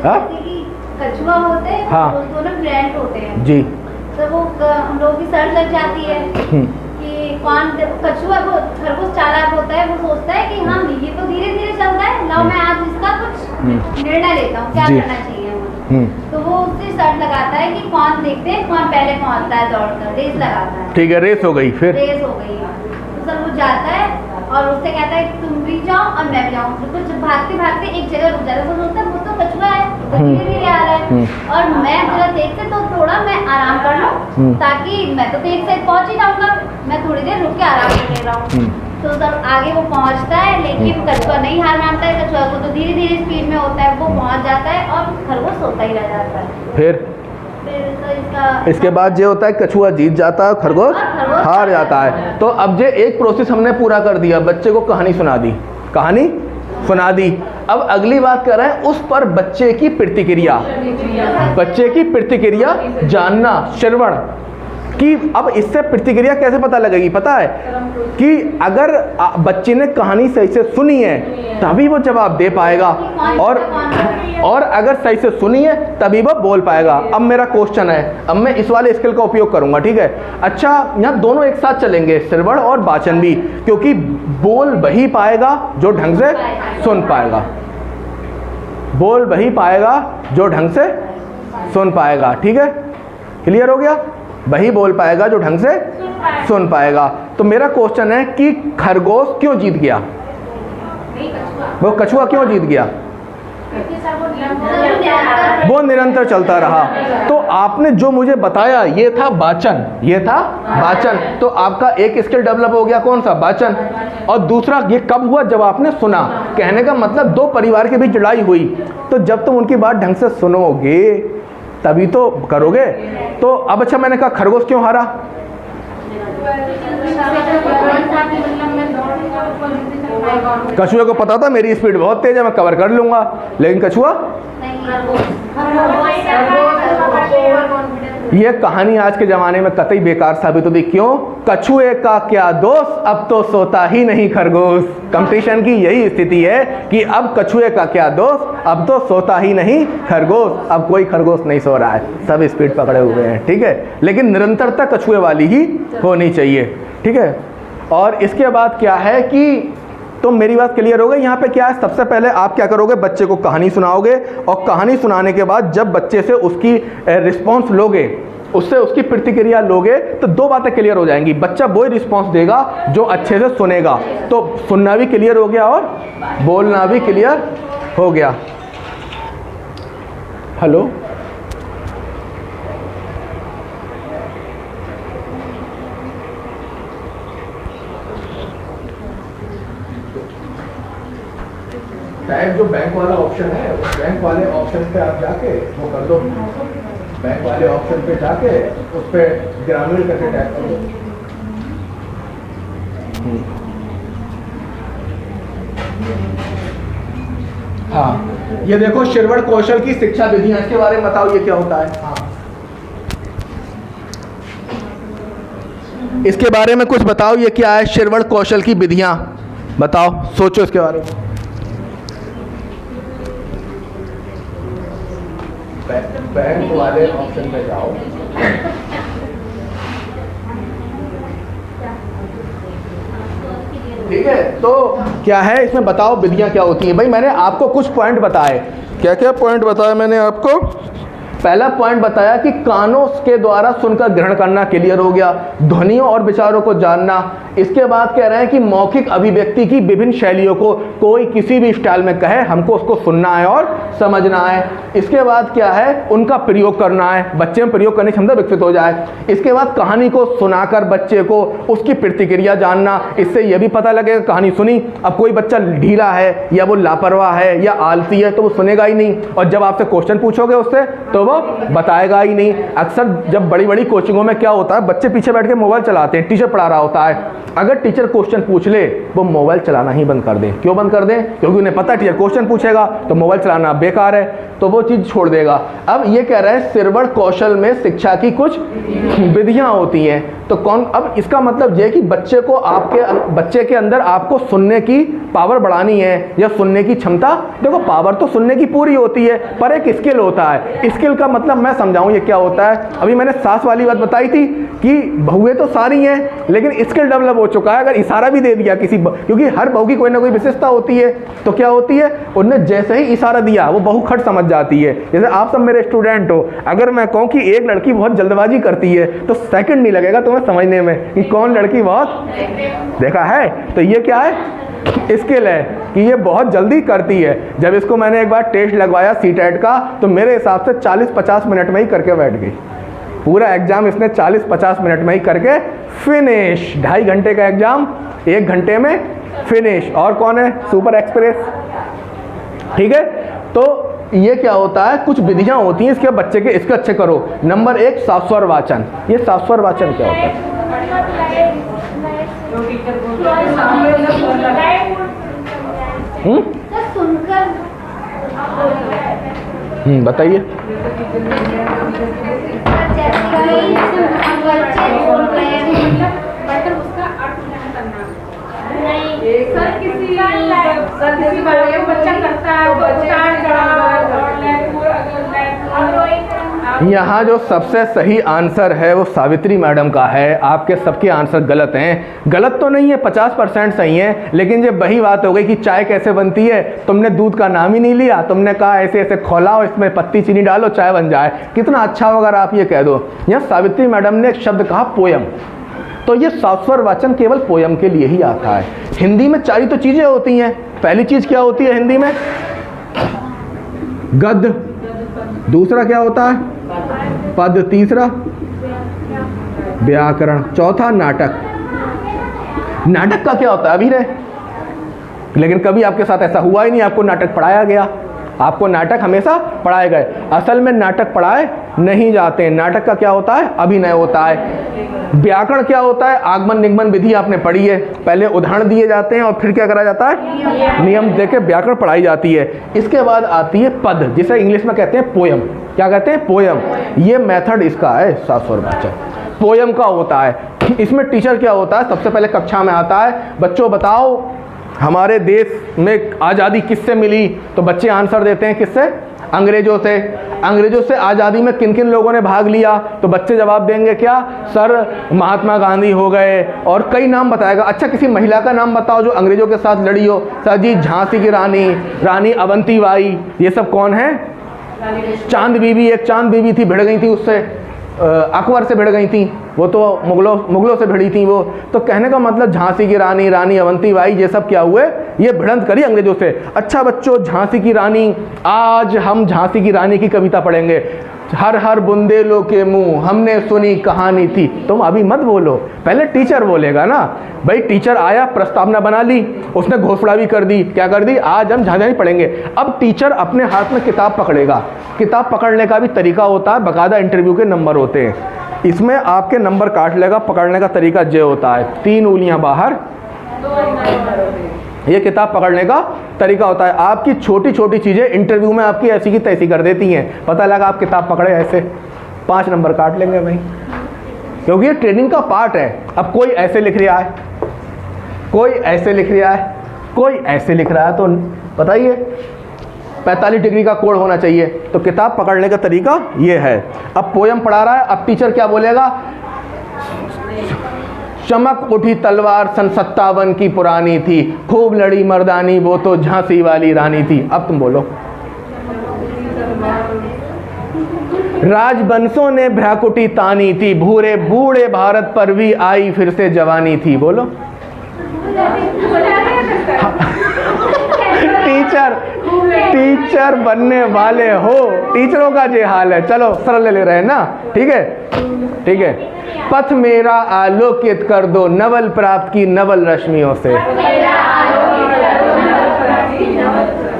हाँ? कछुआ होते हैं, हाँ। वो दोनों फ्रेंड होते हैं जी। तो वो हम लोग की सर्च लग जाती है कि कौन कछुआ, वो खरगोश चालाक होता है, वो सोचता है कि हाँ ये तो धीरे धीरे चल रहा है, लाओ मैं आज इसका कुछ निर्णय लेता हूँ, क्या जी। करना चाहिए। तो वो उससे सर्च लगाता है कि कौन, देखते हैं कौन पहले पहुँचता है, दौड़कर रेस लगाता है। ठीक है, रेस हो गई, फिर रेस हो गई, तो सर वो जाता है और उससे कहता है तुम भी जाओ और मैं भी जाऊँ। तो कुछ भागते भागते एक जगह रुक जाता है, तो सोचता है वो तो कछुआ है, वो धीरे धीरे आ रहा है और मैं जरा तेज से, तो थोड़ा मैं आराम कर लूँ ताकि मैं तो तेज से पहुँच ही जाऊँगा, मैं थोड़ी देर रुक के आराम कर ले रहा हूँ। तो सर आगे वो पहुँचता है, लेकिन कछुआ नहीं हार मानता है, कछुआ को तो धीरे धीरे स्पीड में होता है, वो पहुँच जाता है और खरगोश सोता ही रह जाता है। फिर तो इसका इसके बाद ये होता है कछुआ जीत जाता है, खरगोश हार जाता है। तो अब ये एक प्रोसेस हमने पूरा कर दिया, बच्चे को कहानी सुना दी, कहानी सुना दी। अब अगली बात कर रहे हैं उस पर बच्चे की प्रतिक्रिया, बच्चे की प्रतिक्रिया जानना, श्रवण कि अब इससे प्रतिक्रिया कैसे पता लगेगी, पता है कि अगर बच्चे ने कहानी सही से सुनी है तभी वो जवाब दे पाएगा, और अगर सही से सुनी है तभी वो बोल पाएगा। अब मेरा क्वेश्चन है, अब मैं इस वाले स्किल का उपयोग करूंगा, ठीक है। अच्छा, यहाँ दोनों एक साथ चलेंगे, श्रवण और वाचन भी, क्योंकि बोल वही पाएगा जो ढंग से सुन पाएगा, बोल वही पाएगा जो ढंग से सुन पाएगा, ठीक है। क्लियर हो गया, वही बोल पाएगा जो ढंग से सुन पाएगा। तो मेरा क्वेश्चन है कि खरगोश क्यों जीत गया, वो कछुआ क्यों जीत गया, वो निरंतर चलता रहा। तो आपने जो मुझे बताया ये था वाचन, ये था वाचन। तो आपका एक स्किल डेवलप हो गया, कौन सा, वाचन। और दूसरा ये कब हुआ, जब आपने सुना। कहने का मतलब दो परिवार के बीच लड़ाई हुई, तो जब तुम उनकी बात ढंग से सुनोगे तभी तो करोगे। तो अब अच्छा, मैंने कहा खरगोश क्यों हारा, कछुए को पता था मेरी स्पीड बहुत तेज है, मैं कवर कर लूंगा, लेकिन कछुआ ये कहानी आज के ज़माने में कतई बेकार साबित होती। क्यों? कछुए का क्या दोष, अब तो सोता ही नहीं खरगोश। कंपटीशन की यही स्थिति है कि अब कछुए का क्या दोष, अब तो सोता ही नहीं खरगोश। अब कोई खरगोश नहीं सो रहा है, सब स्पीड पकड़े हुए हैं, ठीक है। लेकिन निरंतरता कछुए वाली ही होनी चाहिए, ठीक है। और इसके बाद क्या है कि तो मेरी बात क्लियर हो गई। यहाँ पे क्या है, सबसे पहले आप क्या करोगे, बच्चे को कहानी सुनाओगे और कहानी सुनाने के बाद जब बच्चे से उसकी रिस्पॉन्स लोगे, उससे उसकी प्रतिक्रिया लोगे, तो दो बातें क्लियर हो जाएंगी। बच्चा वही रिस्पॉन्स देगा जो अच्छे से सुनेगा, तो सुनना भी क्लियर हो गया और बोलना भी क्लियर हो गया। हेलो, टाइप जो बैंक वाला ऑप्शन है, उस बैंक वाले ऑप्शन पे आप जाके वो कर दो। बैंक वाले ऑप्शन पे जाके उस पे ग्रामीण करके टाइप कर दो। हाँ, ये देखो श्रवण कौशल की शिक्षा विधियां, इसके बारे में बताओ ये क्या होता है। हाँ, इसके बारे में कुछ बताओ, ये क्या है श्रवण कौशल की विधियां, बताओ, सोचो इसके बारे में। बैंक वाले ऑप्शन पे जाओ। ठीक है, तो क्या है इसमें बताओ विधियां क्या होती हैं। भाई मैंने आपको कुछ पॉइंट बताए। क्या क्या पॉइंट बताया मैंने आपको? पहला पॉइंट बताया कि कानों के द्वारा सुनकर ग्रहण करना, क्लियर हो गया। ध्वनियों और विचारों को जानना। इसके बाद कह रहे हैं कि मौखिक अभिव्यक्ति की विभिन्न शैलियों को कोई किसी भी स्टाइल में कहे, हमको उसको सुनना है और समझना है। इसके बाद क्या है, उनका प्रयोग करना है, बच्चे में प्रयोग करने की क्षमता विकसित हो जाए। इसके बाद कहानी को सुनाकर बच्चे को उसकी प्रतिक्रिया जानना, इससे यह भी पता लगेगा कहानी सुनी, अब कोई बच्चा ढीला है या वो लापरवाह है या आलसी है तो वो सुनेगा ही नहीं, और जब आपसे क्वेश्चन पूछोगे उससे तो वो बताएगा ही नहीं। अक्सर जब बड़ी बड़ी कोचिंगों में क्या होता है, बच्चे पीछे बैठ के मोबाइल चलाते हैं, टीचर पढ़ा रहा होता है, अगर टीचर क्वेश्चन पूछ ले वो मोबाइल चलाना ही बंद कर दें। क्यों बंद कर दें? क्योंकि उन्हें पता है टीचर क्वेश्चन पूछेगा तो मोबाइल चलाना बेकार है, तो वो चीज़ छोड़ देगा। अब ये कह रहे हैं श्रवण कौशल में शिक्षा की कुछ विधियां होती हैं, तो कौन, अब इसका मतलब ये कि बच्चे के अंदर आपको सुनने की पावर बढ़ानी है या सुनने की क्षमता। देखो पावर तो सुनने की पूरी होती है, पर एक स्किल होता है। स्किल का मतलब मैं समझाऊं ये क्या होता है। अभी मैंने सास वाली बात बताई थी कि बहुएं तो सारी हैं, लेकिन स्किल डेवलप हो चुका है। अगर इशारा भी दे दिया किसी, क्योंकि हर बहू की कोई ना कोई विशेषता होती है, तो क्या होती है, उनने जैसे ही इशारा दिया वो बहू खट समझ जाती है। जैसे आप सब मेरे स्टूडेंट हो, अगर मैं कहूँ कि एक लड़की बहुत जल्दबाजी करती है तो सेकंड नहीं लगेगा तुम्हें समझने में कि कौन लड़की बहुत देखा है। तो ये क्या है, स्किल है कि ये बहुत जल्दी करती है। जब इसको मैंने एक बार टेस्ट लगवाया सीटेट का, तो मेरे हिसाब से 40-50 मिनट में ही करके बैठ गई। पूरा एग्जाम इसने 40-50 मिनट में ही करके फिनिश। 2.5 घंटे का एग्जाम 1 घंटे में फिनिश। और कौन है? Super express. ठीक है, तो ये क्या होता है, कुछ विधियां होती हैं इसके बच्चे के, इसके अच्छे करो। नंबर 1 सास्वर वाचन। ये सास्वर वाचन क्या होता है? बताइए। उसका अर्थ नहीं करना। सर किसी बच्चा करता है, यहाँ जो सबसे सही आंसर है वो सावित्री मैडम का है। आपके सबके आंसर गलत हैं। गलत तो नहीं है, 50% सही है, लेकिन ये वही बात हो गई कि चाय कैसे बनती है, तुमने दूध का नाम ही नहीं लिया, तुमने कहा ऐसे ऐसे खौलाओ, इसमें पत्ती चीनी डालो चाय बन जाए। कितना अच्छा होगा अगर आप ये कह दो। यहाँ सावित्री मैडम ने एक शब्द कहा पोयम, तो ये सास्वर वाचन केवल पोयम के लिए ही आता है। हिंदी में 4 तो चीज़ें होती हैं। पहली चीज़ क्या होती है हिंदी में? गद्य। दूसरा क्या होता है? पद। तीसरा व्याकरण। चौथा नाटक। नाटक का क्या होता है? अभिनय। लेकिन कभी आपके साथ ऐसा हुआ ही नहीं, आपको नाटक पढ़ाया गया, आपको नाटक हमेशा पढ़ाए गए। असल में नाटक पढ़ाए नहीं जाते हैं। नाटक का क्या होता है? अभिनय होता है। व्याकरण क्या होता है? आगमन निगमन विधि आपने पढ़ी है। पहले उदाहरण दिए जाते हैं और फिर क्या करा जाता है? नियम देके व्याकरण पढ़ाई जाती है। इसके बाद आती है पद, जिसे इंग्लिश में कहते हैं पोयम। क्या कहते हैं? पोयम। ये मेथड इसका है शास्त्रवाचन, पोयम का होता है। इसमें टीचर क्या होता है? सबसे पहले कक्षा में आता है, बच्चों बताओ हमारे देश में आज़ादी किससे मिली? तो बच्चे आंसर देते हैं किससे? अंग्रेजों से। अंग्रेजों से आज़ादी में किन किन लोगों ने भाग लिया? तो बच्चे जवाब देंगे क्या? सर महात्मा गांधी हो गए, और कई नाम बताएगा। अच्छा किसी महिला का नाम बताओ जो अंग्रेजों के साथ लड़ी हो। सर जी झांसी की रानी, रानी अवंतीबाई, ये सब कौन है? चांद बीबी, एक चांद बीबी थी, भिड़ गई थी उससे, अकबर से भिड़ गई थी, वो तो मुगलों से भिड़ी थी वो। तो कहने का मतलब झांसी की रानी, रानी अवंतीबाई, ये सब क्या हुए? ये भिड़ंत करी अंग्रेजों से। अच्छा बच्चों, झांसी की रानी, आज हम झांसी की रानी की कविता पढ़ेंगे। हर हर बुंदेलों के मुंह हमने सुनी कहानी थी। तुम अभी मत बोलो, पहले टीचर बोलेगा ना। भाई टीचर आया, प्रस्तावना बना ली, उसने घोषणा भी कर दी। क्या कर दी? आज हम झांसी पढ़ेंगे। अब टीचर अपने हाथ में किताब पकड़ेगा। किताब पकड़ने का भी तरीका होता है, बाकायदा इंटरव्यू के नंबर होते हैं। इसमें आपके नंबर काट लेगा। पकड़ने का तरीका ये होता है, 3 उंगलियां बाहर, ये किताब पकड़ने का तरीका होता है। आपकी छोटी छोटी चीज़ें इंटरव्यू में आपकी ऐसी की तैसी कर देती हैं। पता लगा आप किताब पकड़े ऐसे, 5 नंबर काट लेंगे भाई, क्योंकि ये ट्रेनिंग का पार्ट है। अब कोई ऐसे लिख रहा है, कोई ऐसे लिख रहा है, कोई ऐसे लिख रहा है, तो बताइए 45 डिग्री का कोण होना चाहिए। तो किताब पकड़ने का तरीका ये है। अब पोयम पढ़ा रहा है, अब टीचर क्या बोलेगा? चमक उठी तलवार सन 57 की पुरानी थी, खूब लड़ी मर्दानी वो तो झांसी वाली रानी थी। अब तुम बोलो। राजवंशों ने भ्राकुटी तानी थी, भूरे बूढ़े भारत पर भी आई फिर से जवानी थी। बोलो। टीचर बनने वाले हो, टीचरों का ये हाल है। चलो सरल ले रहे हैं ना, ठीक है, ठीक है। पथ मेरा आलोकित कर दो नवल प्राप्त की नवल रश्मियों से।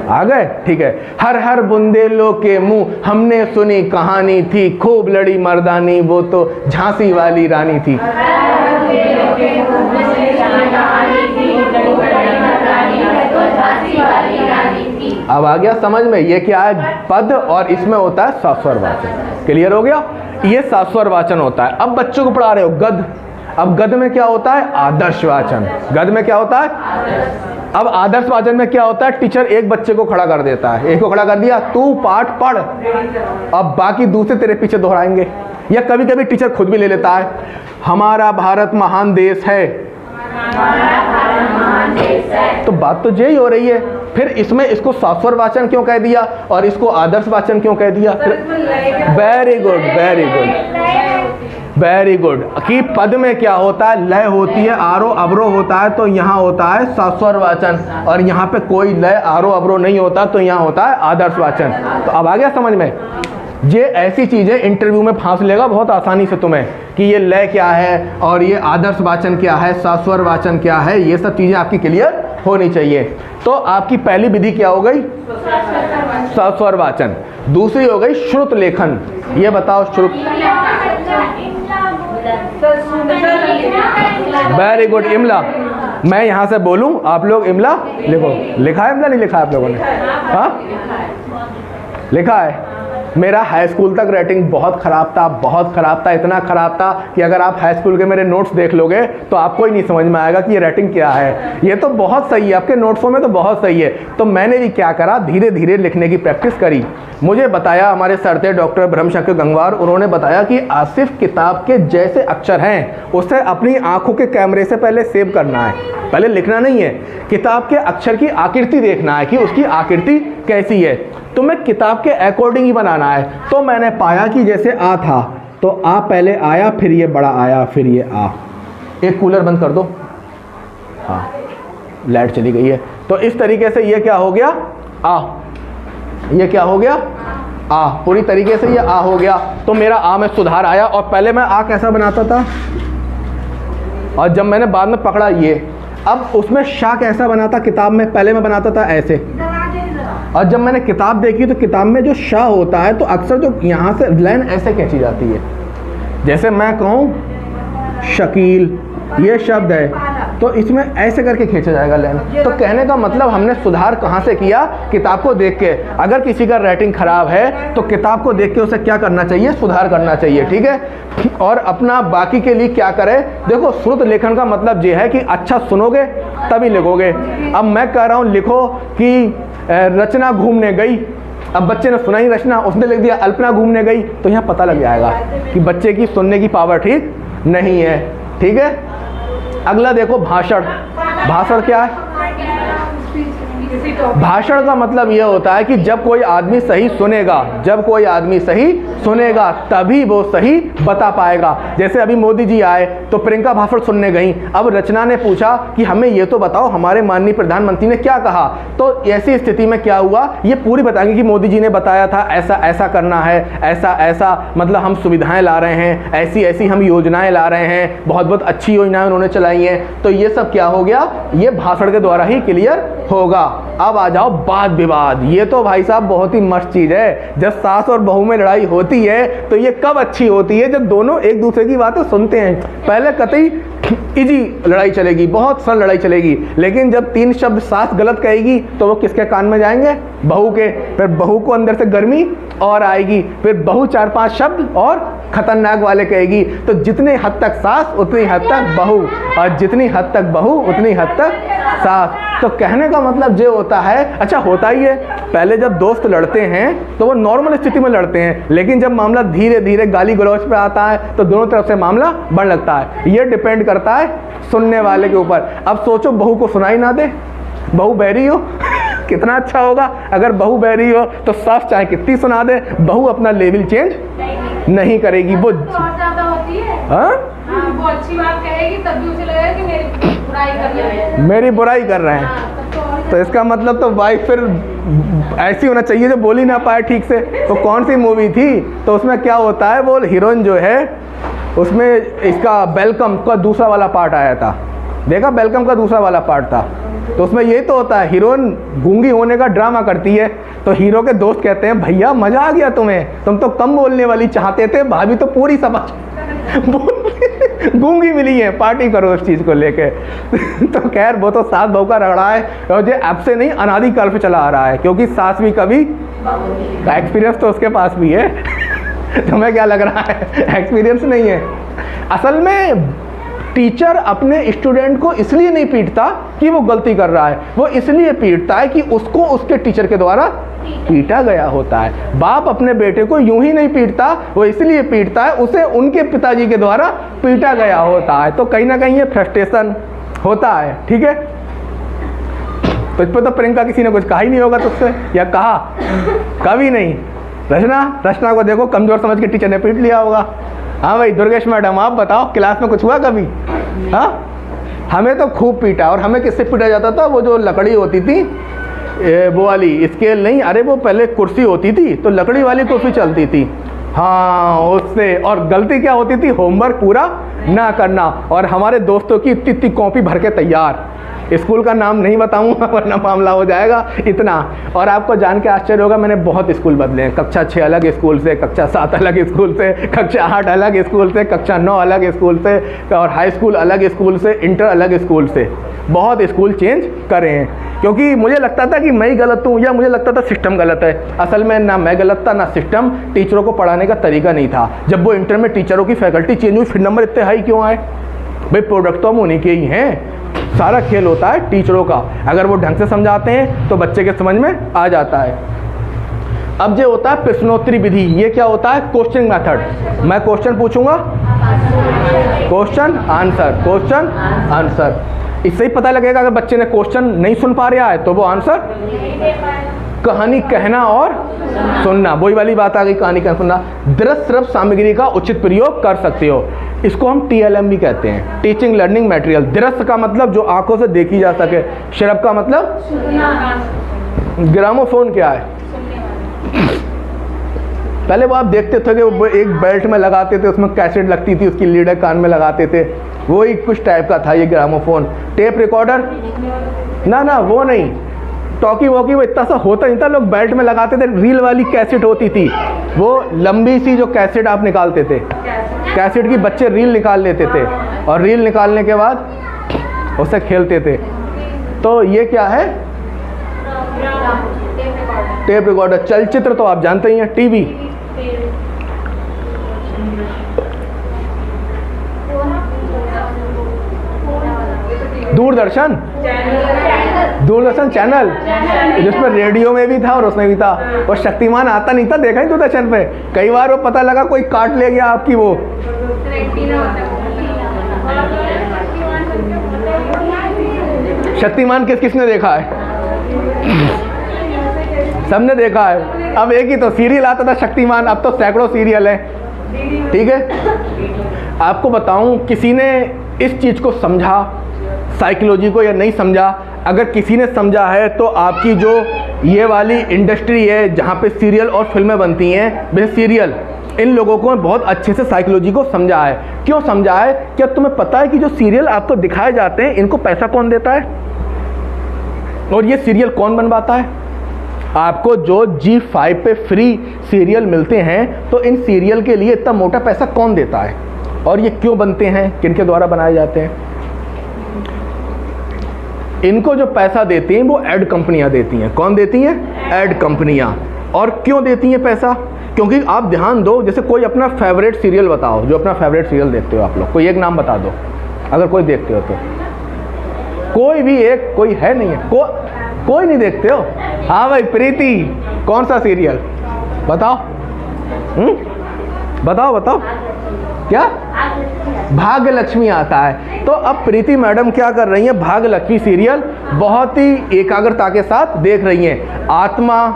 आ गए? ठीक है। हर हर बुंदेलों के मुंह हमने सुनी कहानी थी, खूब लड़ी मर्दानी वो तो झांसी वाली रानी थी। अब आ गया समझ में? ये क्या है? पद, और इसमें होता है सास्वर वाचन। क्लियर हो गया? ये सास्वर वाचन होता है। अब बच्चों को पढ़ा रहे हो गद। अब गद में क्या होता है? आदर्श वाचन। गद में क्या होता है? अब आदर्श वाचन में क्या होता है? टीचर एक बच्चे को खड़ा कर देता है, एक को खड़ा कर दिया, तू पाठ पढ़, अब बाकी दूसरे तेरे पीछे दोहराएंगे। या कभी कभी टीचर खुद भी ले लेता है, हमारा भारत महान देश है। तो बात तो यही हो रही है। फिर इसमें इसको सास्वर वाचन क्यों कह दिया और इसको आदर्श वाचन क्यों कह दिया? Very good, very good, very good. कि पद में क्या होता है? लय होती है, आरोह अवरोह होता है, तो यहाँ होता है सास्वर वाचन, और यहाँ पे कोई लय आरोह अवरोह नहीं होता, तो यहाँ होता है आदर्श वाचन। तो अब आ गया समझ में? ये ऐसी चीज़ें इंटरव्यू में फांस लेगा बहुत आसानी से तुम्हें, कि ये लय क्या है और ये आदर्श वाचन क्या है, सास्वर वाचन क्या है, ये सब चीज़ें आपकी क्लियर होनी चाहिए। तो आपकी पहली विधि क्या हो गई? सास्वर वाचन। दूसरी हो गई श्रुत लेखन। ये बताओ श्रुत। वेरी गुड, इमला। मैं यहाँ से बोलूँ, आप लोग इमला लिखो। लिखा है इमला? नहीं लिखा है आप लोगों ने? हाँ लिखा है। मेरा हाई स्कूल तक रेटिंग बहुत ख़राब था, बहुत ख़राब था, इतना ख़राब था कि अगर आप हाई स्कूल के मेरे नोट्स देख लोगे तो आपको ही नहीं समझ में आएगा कि ये रेटिंग क्या है। ये तो बहुत सही है, आपके नोट्सों में तो बहुत सही है। तो मैंने भी क्या करा, धीरे धीरे लिखने की प्रैक्टिस करी। मुझे बताया हमारे सर थे डॉक्टर ब्रह्मशंकर गंगवार, उन्होंने बताया कि आसिफ किताब के जैसे अक्षर हैं उसे अपनी आँखों के कैमरे से पहले सेव करना है, पहले लिखना नहीं है। किताब के अक्षर की आकृति देखना है कि उसकी आकृति कैसी है, तुम्हें किताब के अकॉर्डिंग ही बनाना है। तो मैंने पाया कि जैसे आ था तो आ पहले आया, फिर ये बड़ा आया, फिर ये आ। एक कूलर बंद कर दो, हाँ लाइट चली गई है। तो इस तरीके से ये क्या हो गया? आ। ये क्या हो गया? आ। पूरी तरीके से ये आ हो गया। तो मेरा आ में सुधार आया। और पहले मैं आ कैसा बनाता था, और जब मैंने बाद में पकड़ा ये, अब उसमें शा कैसा बनाता किताब में? पहले मैं बनाता था ऐसे, और जब मैंने किताब देखी तो किताब में जो श होता है तो अक्सर जो यहाँ से लाइन ऐसे खींची जाती है, जैसे मैं कहूँ शकील ये शब्द है तो इसमें ऐसे करके खींचा जाएगा लाइन। तो कहने का मतलब हमने सुधार कहाँ से किया? किताब को देख के। अगर किसी का राइटिंग खराब है तो किताब को देख के उसे क्या करना चाहिए? सुधार करना चाहिए, ठीक है। और अपना बाकी के लिए क्या करें? देखो, श्रुत लेखन का मतलब ये है कि अच्छा सुनोगे तभी लिखोगे। अब मैं कह रहा हूँ लिखो कि रचना घूमने गई, अब बच्चे ने सुना ही रचना, उसने लिख दिया अल्पना घूमने गई, तो यहाँ पता लग जाएगा कि बच्चे की सुनने की पावर ठीक नहीं है, ठीक है। अगला देखो भाषण। भाषण क्या है? भाषण का मतलब यह होता है कि जब कोई आदमी सही सुनेगा, जब कोई आदमी सही सुनेगा तभी वो सही बता पाएगा। जैसे अभी मोदी जी आए तो प्रियंका भाषण सुनने गई, अब रचना ने पूछा कि हमें ये तो बताओ हमारे माननीय प्रधानमंत्री ने क्या कहा, तो ऐसी स्थिति में क्या हुआ ये पूरी बताएंगे कि मोदी जी ने बताया था ऐसा ऐसा करना है, ऐसा ऐसा मतलब हम सुविधाएं ला रहे हैं, ऐसी ऐसी हम योजनाएं ला रहे हैं, बहुत बहुत अच्छी योजनाएं उन्होंने चलाई हैं। तो ये सब क्या हो गया? ये भाषण के द्वारा ही क्लियर होगा। अब आ जाओ वाद विवाद। ये तो भाई साहब बहुत ही मस्त चीज़ है। जब सास और बहू में लड़ाई होती है तो ये कब अच्छी होती है? जब दोनों एक दूसरे की बातें सुनते हैं। पहले कतई इजी लड़ाई चलेगी, बहुत सरल लड़ाई चलेगी, लेकिन जब 3 शब्द सास गलत कहेगी तो वो किसके कान में जाएंगे? बहू के। फिर बहू को अंदर से गर्मी और आएगी, फिर बहू 4-5 शब्द और खतरनाक वाले कहेगी। तो जितने हद तक सास उतनी हद तक बहू, और जितनी हद तक बहू उतनी हद तक सास। तो कहने का मतलब ये होता है, अच्छा होता ही है, पहले जब दोस्त लड़ते हैं तो वो नॉर्मल स्थिति में लड़ते हैं, लेकिन जब मामला धीरे धीरे गाली गलौज पे आता है तो दोनों तरफ से मामला बढ़ लगता है। ये डिपेंड करता है सुनने वाले के ऊपर। अब सोचो बहू को सुनाई ना दे, बहू बहरी हो कितना अच्छा होगा। अगर बहू बहरी हो तो सास चाहे कितनी सुना दे, बहू अपना लेवल चेंज नहीं करेगी। वो ज्यादा होती है, वो अच्छी बात कहेगी तब भी उसे लगेगा कि मेरी बुराई कर रहे हैं, मेरी बुराई कर रहे हैं। तो इसका मतलब तो वाइफ फिर ऐसी होना चाहिए जो बोल ही ना पाए ठीक से। तो कौन सी मूवी थी? तो उसमें क्या होता है, वो हीरोइन जो है उसमें इसका वेलकम का दूसरा वाला पार्ट आया था, देखा? वेलकम का दूसरा वाला पार्ट था। तो उसमें यही तो होता है, हीरोइन गूंगी होने का ड्रामा करती है तो हीरो के दोस्त कहते हैं भैया मजा आ गया तुम्हें, तुम तो कम बोलने वाली चाहते थे, भाभी तो पूरी समझ गूंगी मिली है, पार्टी करो इस चीज़ को लेके। तो खैर वो तो सास बहू का रगड़ा है और जो अब से नहीं अनादिकाल से चला आ रहा है, क्योंकि सास भी कभी एक्सपीरियंस तो उसके पास भी है। तुम्हें क्या लग रहा है एक्सपीरियंस नहीं है? असल में टीचर अपने स्टूडेंट को इसलिए नहीं पीटता कि वो गलती कर रहा है, वो इसलिए पीटता है कि उसको उसके टीचर के द्वारा पीटा गया होता है। बाप अपने बेटे को यूं ही नहीं पीटता, वो इसलिए पीटता है उसे उनके पिताजी के द्वारा पीटा गया होता है। तो कहीं ना कहीं ये फ्रस्ट्रेशन होता है, ठीक है। तो इस पर तो प्रियंका किसी ने कुछ कहा ही नहीं होगा तुझसे, या कहा? कभी नहीं। रचना को देखो कमजोर समझ के टीचर ने पीट लिया होगा। हाँ भाई दुर्गेश मैडम आप बताओ क्लास में कुछ हुआ कभी? हाँ, हमें तो खूब पीटा। और हमें किससे पीटा जाता था? वो जो लकड़ी होती थी वो वाली, स्केल नहीं, अरे वो पहले कुर्सी होती थी तो लकड़ी वाली कुर्सी चलती थी, हाँ उससे। और गलती क्या होती थी? होमवर्क पूरा ना करना। और हमारे दोस्तों की इतनी इतनी कॉपी भर के तैयार, स्कूल का नाम नहीं बताऊंगा वरना मामला हो जाएगा इतना। और आपको जान के आश्चर्य होगा मैंने बहुत स्कूल बदले हैं। कक्षा 6 अलग स्कूल से, कक्षा 7 अलग स्कूल से, कक्षा 8 अलग स्कूल से, कक्षा 9 अलग स्कूल से, और हाई स्कूल अलग स्कूल से, इंटर अलग स्कूल से। बहुत स्कूल चेंज करे हैं क्योंकि मुझे लगता था कि मैं ही गलत हूँ, या मुझे लगता था सिस्टम गलत है। असल में ना मैं गलत था ना सिस्टम, टीचरों को पढ़ाने का तरीका नहीं था। जब वो इंटर में टीचरों की फैकल्टी चेंज हुई फिर नंबर इतने हाई क्यों आए? भाई प्रोडक्ट तो हम उन्हीं के ही हैं। सारा खेल होता है टीचरों का, अगर वो ढंग से समझाते हैं तो बच्चे के समझ में आ जाता है। अब जो होता है प्रश्नोत्तरी विधि, ये क्या होता है? Question method. मैं क्वेश्चन पूछूंगा, क्वेश्चन आंसर, क्वेश्चन आंसर। इससे ही पता लगेगा अगर बच्चे ने क्वेश्चन नहीं सुन पा रहा है तो वो आंसर। कहानी कहना और सुनना, वही वाली बात आ गई, कहानी कहना सुनना। दृश्य श्रव्य सामग्री का उचित प्रयोग कर सकते हो, इसको हम TLM भी कहते हैं, टीचिंग लर्निंग मटेरियल। दृश्य का मतलब जो आंखों से देखी जा सके, श्रव्य का मतलब ग्रामोफोन क्या है? पहले वो आप देखते थे कि वो एक बेल्ट में लगाते थे, उसमें कैसेट लगती थी, उसकी लीडर कान में लगाते थे, वो ही कुछ टाइप का था ये ग्रामोफोन। टेप रिकॉर्डर ना, वो नहीं, टॉकी वॉकी वो इतना सा होता नहीं था, लोग बेल्ट में लगाते थे, रील वाली कैसेट होती थी, वो लंबी सी जो कैसेट आप निकालते थे, कैसेट की बच्चे रील निकाल लेते थे और रील निकालने के बाद उसे खेलते थे। तो ये क्या है? Tape recorder. चलचित्र तो आप जानते ही हैं, टीवी। दूरदर्शन, दूरदर्शन चैनल जिसमें रेडियो में भी था और उसमें भी था। और शक्तिमान आता नहीं था, देखा ही दूरदर्शन पे कई बार वो पता लगा कोई काट ले गया आपकी वो। शक्तिमान किस किसने देखा है? सबने देखा है। अब एक ही तो सीरियल आता था शक्तिमान, अब तो सैकड़ों सीरियल है। ठीक है, आपको बताऊं, किसी ने इस चीज़ को समझा साइकोलॉजी को या नहीं समझा? अगर किसी ने समझा है तो आपकी जो ये वाली इंडस्ट्री है जहाँ पे सीरियल और फिल्में बनती हैं, वह सीरियल, इन लोगों को बहुत अच्छे से साइकोलॉजी को समझा है। क्यों समझा है? क्या तुम्हें पता है कि जो सीरियल आपको दिखाए जाते हैं इनको पैसा कौन देता है और ये सीरियल कौन बनवाता है? आपको जो G5 पे फ्री सीरियल मिलते हैं, तो इन सीरियल के लिए इतना मोटा पैसा कौन देता है और ये क्यों बनते हैं, किनके द्वारा बनाए जाते हैं? इनको जो पैसा देती हैं वो एड कंपनियां देती हैं। कौन देती हैं? एड कंपनियां। और क्यों देती हैं पैसा? क्योंकि आप ध्यान दो, जैसे कोई अपना फेवरेट सीरियल बताओ, जो अपना फेवरेट सीरियल देखते हो आप लोग, कोई एक नाम बता दो अगर कोई देखते हो तो। कोई भी एक, कोई है नहीं है, कोई नहीं देखते हो? हाँ भाई प्रीति, कौन सा सीरियल बताओ? बताओ बताओ, क्या? भाग्य लक्ष्मी आता है। तो अब प्रीति मैडम क्या कर रही हैं? भाग्य लक्ष्मी सीरियल बहुत ही एकाग्रता के साथ देख रही हैं। आत्मा,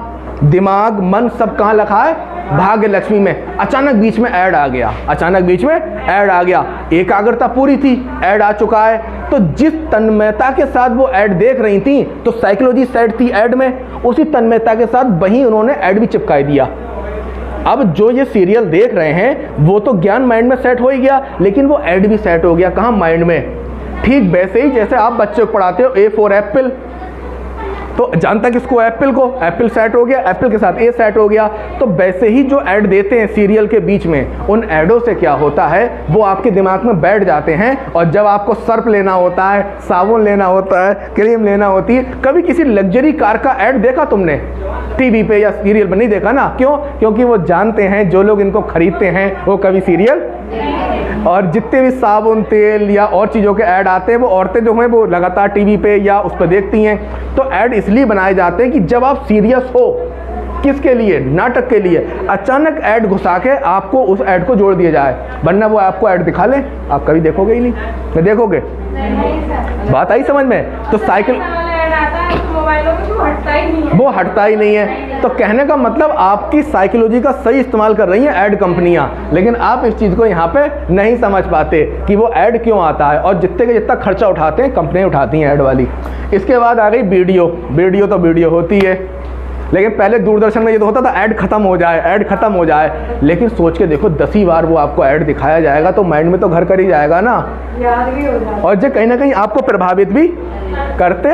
दिमाग, मन सब कहाँ रखा है? भाग्य लक्ष्मी में। अचानक बीच में ऐड आ गया, अचानक बीच में ऐड आ गया, एकाग्रता पूरी थी, ऐड आ चुका है। तो जिस तन्मयता के साथ वो ऐड देख रही थी, तो साइकोलॉजी सेट थी ऐड में, उसी तन्मयता के साथ वहीं उन्होंने ऐड भी चिपका दिया। अब जो ये सीरियल देख रहे हैं वो तो ज्ञान माइंड में सेट हो ही गया, लेकिन वो ऐड भी सेट हो गया कहाँ? माइंड में। ठीक वैसे ही जैसे आप बच्चे को पढ़ाते हो A फॉर एप्पल, तो जानता किसको? एप्पल को। एप्पल सेट हो गया, एप्पल के साथ ए सेट हो गया। तो वैसे ही जो ऐड देते हैं सीरियल के बीच में, उन ऐडों से क्या होता है, वो आपके दिमाग में बैठ जाते हैं। और जब आपको सर्फ लेना होता है, साबुन लेना होता है, क्रीम लेना होती है, कभी किसी लग्जरी कार का ऐड देखा तुमने टीवी पे या सीरियल में? नहीं देखा ना। क्यों? क्योंकि वो जानते हैं जो लोग इनको खरीदते हैं वो कभी सीरियल, और जितने भी साबुन, तेल या और चीज़ों के ऐड आते हैं वो औरतें जो हैं वो लगातार टीवी पे या उस पर देखती हैं। तो ऐड इसलिए बनाए जाते हैं कि जब आप सीरियस हो, किसके लिए? नाटक के लिए, अचानक ऐड घुसा के आपको उस ऐड को जोड़ दिया जाए, वरना वो आपको ऐड दिखा ले, आप कभी देखोगे ही नहीं। मैं देखोगे? बात आई समझ में? तो साइकिल वो हटता ही नहीं है। तो कहने का मतलब आपकी साइकोलॉजी का सही इस्तेमाल कर रही हैं ऐड कंपनियां, लेकिन आप इस चीज़ को यहाँ पे नहीं समझ पाते कि वो ऐड क्यों आता है, और जितने का जितना खर्चा उठाते हैं कंपनियां उठाती हैं ऐड वाली। इसके बाद आ गई वीडियो। वीडियो तो वीडियो होती है, लेकिन पहले दूरदर्शन में ये तो होता था ऐड खत्म हो जाए, ऐड खत्म हो जाए। लेकिन सोच के देखो 10 ही बार वो आपको ऐड दिखाया जाएगा तो माइंड में तो घर कर ही जाएगा ना, याद भी हो जाएगा। और जो कहीं ना कहीं आपको प्रभावित भी करते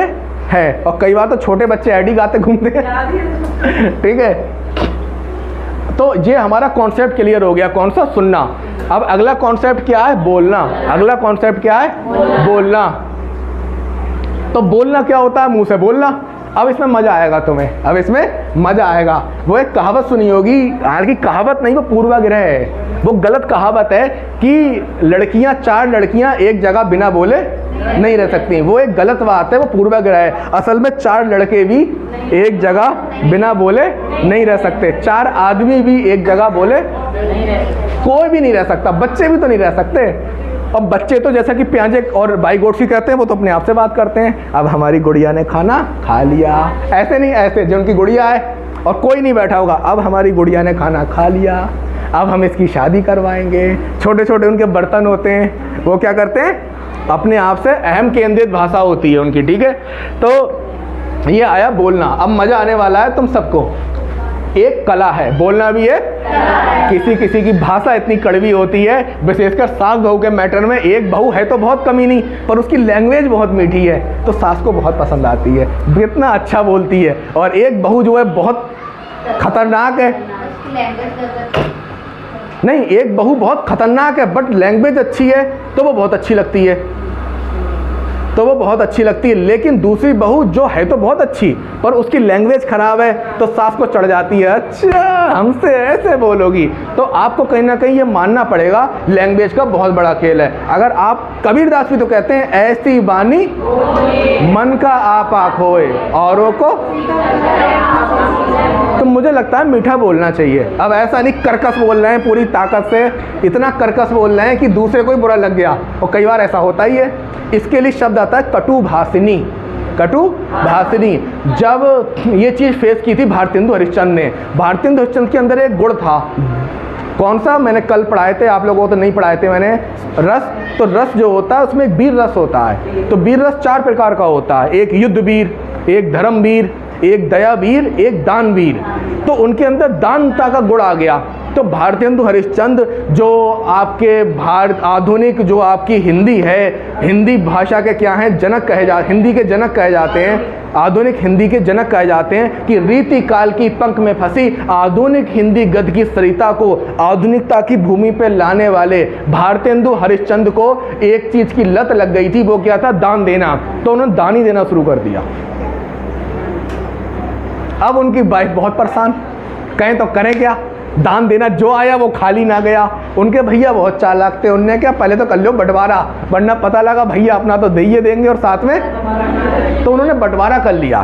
हैं। और कई बार तो छोटे बच्चे ऐड ही गाते घूमते हैं। ठीक है, तो ये हमारा कॉन्सेप्ट क्लियर हो गया। कौन सा? सुनना। अब अगला कॉन्सेप्ट क्या है? बोलना। अगला कॉन्सेप्ट क्या है? बोलना। तो बोलना क्या होता है? मुंह से बोलना। अब इसमें मजा आएगा तुम्हें, अब इसमें मजा आएगा। वो एक कहावत सुनी होगी, हालांकि कहावत नहीं, वो पूर्वाग्रह है। वो गलत कहावत है कि लड़कियां, 4 लड़कियां एक जगह बिना बोले नहीं रह सकती। वो एक गलत बात है, वो पूर्वाग्रह है। असल में 4 लड़के भी एक जगह बिना बोले नहीं रह सकते, 4 आदमी भी एक जगह बोले कोई भी नहीं रह सकता, बच्चे भी तो नहीं रह सकते। और बच्चे तो जैसा कि प्याजे और बाइगोट्सी कहते हैं, वो तो अपने आप से बात करते हैं। अब हमारी गुड़िया ने खाना खा लिया, ऐसे नहीं, ऐसे जो उनकी गुड़िया है और कोई नहीं बैठा होगा, अब हमारी गुड़िया ने खाना खा लिया, अब हम इसकी शादी करवाएंगे। छोटे छोटे उनके बर्तन होते हैं, वो क्या करते हैं? अपने आप से अहम केंद्रित भाषा होती है उनकी। ठीक है, तो ये आया बोलना। अब मज़ा आने वाला है तुम सबको। एक कला है, बोलना भी है। किसी किसी की भाषा इतनी कड़वी होती है, विशेषकर सास बहू के मैटर में। एक बहू है तो बहुत कमी नहीं, पर उसकी लैंग्वेज बहुत मीठी है तो सास को बहुत पसंद आती है, कितना अच्छा बोलती है। और एक बहू जो है बहुत खतरनाक है, नहीं, एक बहू बहुत खतरनाक है बट लैंग्वेज अच्छी है तो वो बहुत अच्छी लगती है, तो वो बहुत अच्छी लगती है। लेकिन दूसरी बहू जो है तो बहुत अच्छी पर उसकी लैंग्वेज खराब है तो सास को चढ़ जाती है, अच्छा हमसे ऐसे बोलोगी। तो आपको कहीं ना कहीं ये मानना पड़ेगा लैंग्वेज का बहुत बड़ा खेल है। अगर आप, कबीरदास भी तो कहते हैं ऐसी बानी मन का आपा खोए औरों को, तो मुझे लगता है मीठा बोलना चाहिए। अब ऐसा नहीं कर्कश बोल रहे हैं पूरी ताकत से, इतना कर्कश बोल रहे हैं कि दूसरे को ही बुरा लग गया, और कई बार ऐसा होता ही है। इसके लिए शब्द आता है कटु भाषिनी। कटु भाषिनी, जब ये चीज़ फेस की थी भारतेंदु हरिश्चंद्र ने, भारतेंदु हरिश्चंद्र के अंदर एक गुण था, कौन सा, मैंने कल पढ़ाए थे, आप लोगों को तो नहीं पढ़ाए थे मैंने, रस। तो रस जो होता है उसमें एक वीर रस होता है। तो वीर रस 4 प्रकार का होता है, एक युद्ध वीर, एक धर्म वीर, एक दया वीर, एक दान वीर। तो उनके अंदर दानता का गुण आ गया। तो भारतेंदु हरिश्चंद्र जो आपके भारत आधुनिक जो आपकी हिंदी है, हिंदी भाषा के क्या हैं, जनक कहे जा, हिंदी के जनक कहे जाते हैं, आधुनिक हिंदी के जनक कहे जाते हैं कि रीति काल की पंख में फंसी आधुनिक हिंदी गद्य की सरिता को आधुनिकता की भूमि पे लाने वाले भारतेंदु हरिश्चंद्र को एक चीज़ की लत लग गई थी, वो क्या था, दान देना। तो उन्होंने दान ही देना शुरू कर दिया। अब उनकी वाइफ बहुत परेशान, कहें तो करें क्या, दान देना जो आया वो खाली ना गया। उनके भैया बहुत चालाक थे, उनने क्या, पहले तो कर लो बंटवारा, वरना पता लगा भैया अपना तो दे देंगे और साथ में, तो उन्होंने बंटवारा कर लिया।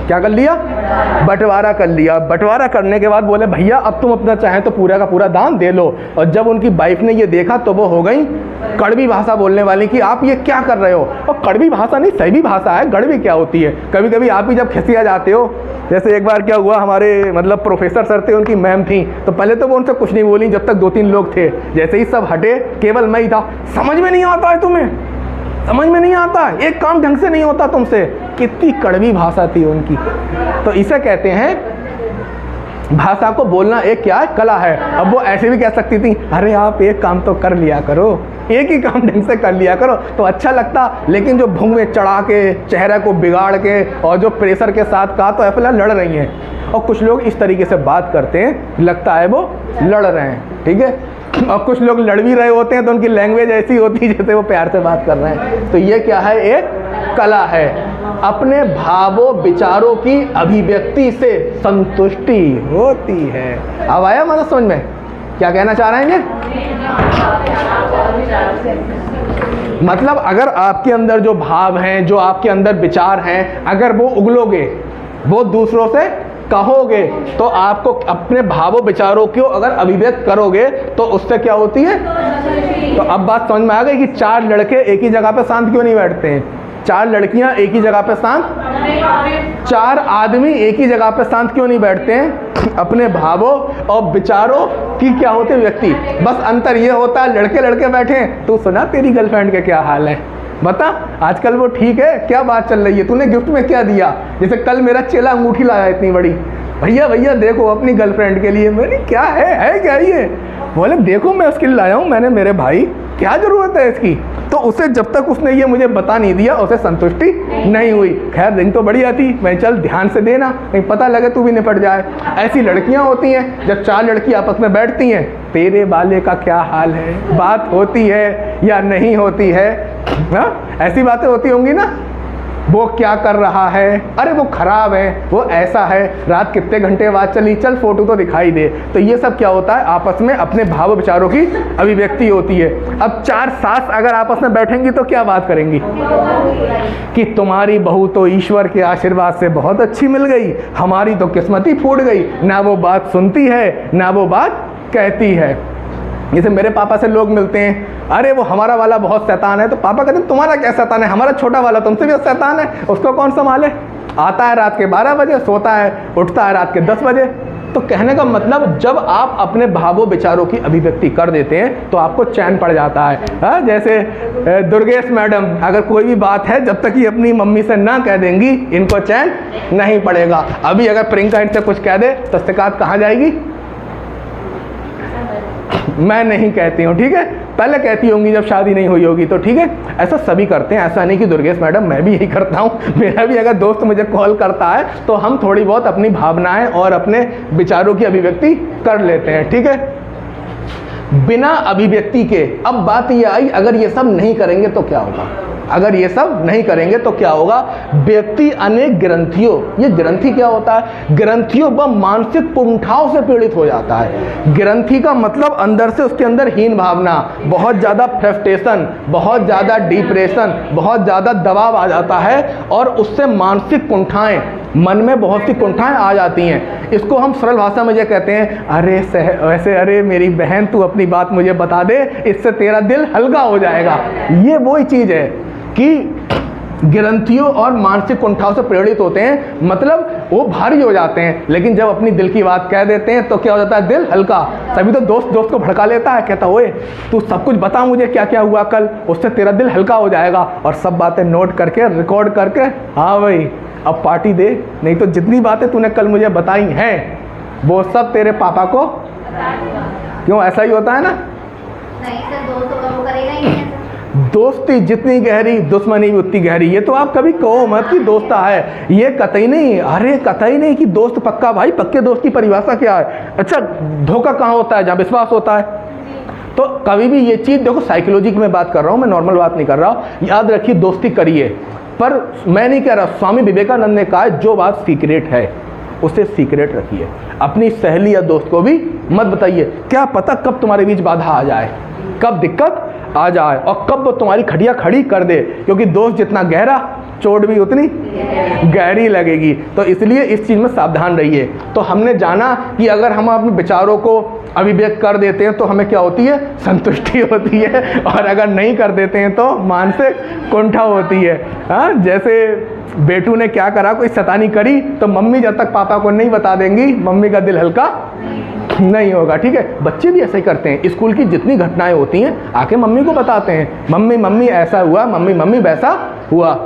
क्या कर लिया, बंटवारा कर लिया। बंटवारा करने के बाद बोले भैया अब तुम अपना चाहें तो पूरा का पूरा दान दे लो। और जब उनकी वाइफ ने ये देखा तो वो हो गई कड़वी भाषा बोलने वाली कि आप ये क्या कर रहे हो। और कड़वी भाषा नहीं, सही भाषा है, कड़वी क्या होती है। कभी कभी आप भी जब खिसिया जाते हो, जैसे एक बार क्या हुआ, हमारे मतलब प्रोफेसर सर थे, उनकी मैम थी, तो पहले तो वो उनसे कुछ नहीं बोली जब तक 2-3 लोग थे। जैसे ही सब हटे केवल मैं ही था, समझ में नहीं आता है तुम्हें, समझ में नहीं आता, एक काम ढंग से नहीं होता तुमसे। कितनी कड़वी भाषा थी उनकी। तो इसे कहते हैं भाषा को बोलना एक क्या है, कला है। अब वो ऐसे भी कह सकती थी, अरे आप एक काम तो कर लिया करो, एक ही काम ढंग से कर लिया करो तो अच्छा लगता। लेकिन जो भूंग में चढ़ा के चेहरे को बिगाड़ के और जो प्रेशर के साथ कहा तो ऐसा लड़ रही हैं। और कुछ लोग इस तरीके से बात करते हैं, लगता है वो लड़ रहे हैं, ठीक है। और कुछ लोग लड़ भी रहे होते हैं तो उनकी लैंग्वेज ऐसी होती है जैसे वो प्यार से बात कर रहे हैं। तो ये क्या है, एक कला है। अपने भावों विचारों की अभिव्यक्ति से संतुष्टि होती है। अब आया मतलब समझ में क्या कहना चाह रहे हैं? मतलब अगर आपके अंदर जो भाव हैं, जो आपके अंदर विचार हैं, अगर वो उगलोगे, वो दूसरों से कहोगे, तो आपको अपने भावों विचारों को अगर अभिव्यक्त करोगे तो उससे क्या होती है। तो अब बात समझ में आ गई कि 4 लड़के एक ही जगह पे शांत क्यों नहीं बैठते हैं, 4 लड़कियां एक ही जगह पे शांत, 4 आदमी एक ही जगह पे शांत क्यों नहीं बैठते हैं। अपने भावों और विचारों की क्या होते व्यक्ति। बस अंतर ये होता है लड़के लड़के बैठे, तू सुना तेरी गर्लफ्रेंड का क्या हाल है, बता आजकल वो ठीक है, क्या बात चल रही है, तूने गिफ्ट में क्या दिया। जैसे कल मेरा चेला अंगूठी लाया इतनी बड़ी, भैया भैया देखो अपनी गर्लफ्रेंड के लिए। मैंने क्या है क्या ये, बोले देखो मैं उसके लिए लाया हूँ, मैंने मेरे भाई क्या ज़रूरत है इसकी। तो उसे जब तक उसने ये मुझे बता नहीं दिया उसे संतुष्टि नहीं हुई। खैर दिन तो बढ़िया थी, मैं चल ध्यान से देना, नहीं पता लगे तू भी निपट जाए। ऐसी लड़कियां होती हैं, जब 4 लड़की आपस में बैठती हैं, तेरे बाले का क्या हाल है, बात होती है या नहीं होती है। हाँ ऐसी बातें होती होंगी ना, वो क्या कर रहा है, अरे वो खराब है, वो ऐसा है, रात कितने घंटे बाद चली, चल फोटो तो दिखाई दे। तो ये सब क्या होता है, आपस में अपने भाव विचारों की अभिव्यक्ति होती है। अब 4 सास अगर आपस में बैठेंगी तो क्या बात करेंगी कि तुम्हारी बहू तो ईश्वर के आशीर्वाद से बहुत अच्छी मिल गई, हमारी तो किस्मत ही फूट गई, ना वो बात सुनती है ना वो बात कहती है। जैसे मेरे पापा से लोग मिलते हैं, अरे वो हमारा वाला बहुत शैतान है, तो पापा कहते हैं तुम्हारा क्या शैतान है, हमारा छोटा वाला तुमसे भी शैतान है, उसको कौन संभाले। आता है रात के 12 बजे, सोता है उठता है रात के 10 बजे, तो कहने का मतलब जब आप अपने भावों विचारों की अभिव्यक्ति कर देते हैं तो आपको चैन पड़ जाता है। हाँ, जैसे दुर्गेश मैडम अगर कोई भी बात है जब तक ये अपनी मम्मी से ना कह देंगी इनको चैन नहीं पड़ेगा। अभी अगर प्रियंका इनसे कुछ कह दे तो शिकायत कहाँ जाएगी? मैं नहीं कहती हूँ, ठीक है, पहले कहती होंगी जब शादी नहीं हुई होगी तो, ठीक है। ऐसा सभी करते हैं, ऐसा नहीं कि दुर्गेश मैडम, मैं भी यही करता हूँ। मेरा भी अगर दोस्त मुझे कॉल करता है तो हम थोड़ी बहुत अपनी भावनाएं और अपने विचारों की अभिव्यक्ति कर लेते हैं, ठीक है, बिना अभिव्यक्ति के। अब बात ये आई, अगर ये सब नहीं करेंगे तो क्या होगा? अगर ये सब नहीं करेंगे तो क्या होगा? व्यक्ति अनेक ग्रंथियों, ये ग्रंथि क्या होता है? ग्रंथियों व मानसिक कुंठाओं से पीड़ित हो जाता है। ग्रंथि का मतलब अंदर से उसके अंदर हीन भावना, बहुत ज़्यादा फ्रस्ट्रेशन, बहुत ज़्यादा डिप्रेशन, बहुत ज़्यादा दबाव आ जाता है और उससे मानसिक कुंठाएं, मन में बहुत सी कुंठाएं आ जाती हैं। इसको हम सरल भाषा में ये कहते हैं, अरे वैसे अरे मेरी बहन तू अपनी बात मुझे बता दे, इससे तेरा दिल हल्का हो जाएगा। ये वही चीज़ है कि ग्रंथियों और मानसिक कुंठाओं से प्रेरित होते हैं, मतलब वो भारी हो जाते हैं, लेकिन जब अपनी दिल की बात कह देते हैं तो क्या हो जाता है? दिल हल्का। तभी तो दोस्त दोस्त को भड़का लेता है, कहता ओए तू सब कुछ बता मुझे क्या क्या हुआ कल, उससे तेरा दिल हल्का हो जाएगा। और सब बातें नोट करके रिकॉर्ड करके, हाँ भाई अब पार्टी दे, नहीं तो जितनी बातें तूने कल मुझे बताई हैं वो सब तेरे पापा को। क्यों, ऐसा ही होता है ना? नहीं सर, दोस्त होगा वो करेगा ही नहीं। दोस्ती जितनी गहरी दुश्मनी भी उतनी गहरी। ये तो आप कभी कहो मत कि दोस्ता है, ये कतई नहीं, अरे कतई नहीं कि दोस्त पक्का। भाई पक्के दोस्त की परिभाषा क्या है? अच्छा, धोखा कहाँ होता है? जहाँ विश्वास होता है। तो कभी भी ये चीज़ देखो, साइकोलॉजी की मैं बात कर रहा हूँ, मैं नॉर्मल बात नहीं कर रहा हूँ। याद रखिए, दोस्ती करिए, पर मैं नहीं कह रहा, स्वामी विवेकानंद ने कहा जो बात सीक्रेट है उसे सीक्रेट रखिए। अपनी सहेली या दोस्त को भी मत बताइए, क्या पता कब तुम्हारे बीच बाधा आ जाए, कब दिक्कत आ जाए और कब वो तुम्हारी खटिया खड़ी कर दे, क्योंकि दोस्त जितना गहरा चोट भी उतनी गहरी लगेगी। तो इसलिए इस चीज़ में सावधान रहिए। तो हमने जाना कि अगर हम अपने विचारों को अभिव्यक्त कर देते हैं तो हमें क्या होती है? संतुष्टि होती है, और अगर नहीं कर देते हैं तो मानसिक कुंठा होती है। हाँ, जैसे बेटू ने क्या करा, कोई शैतानी करी तो मम्मी जब तक पापा को नहीं बता देंगी मम्मी का दिल हल्का नहीं होगा, ठीक है। बच्चे भी ऐसे ही करते हैं, स्कूल की जितनी घटनाएं होती हैं आके मम्मी को बताते हैं, मम्मी मम्मी ऐसा हुआ, मम्मी मम्मी वैसा हुआ।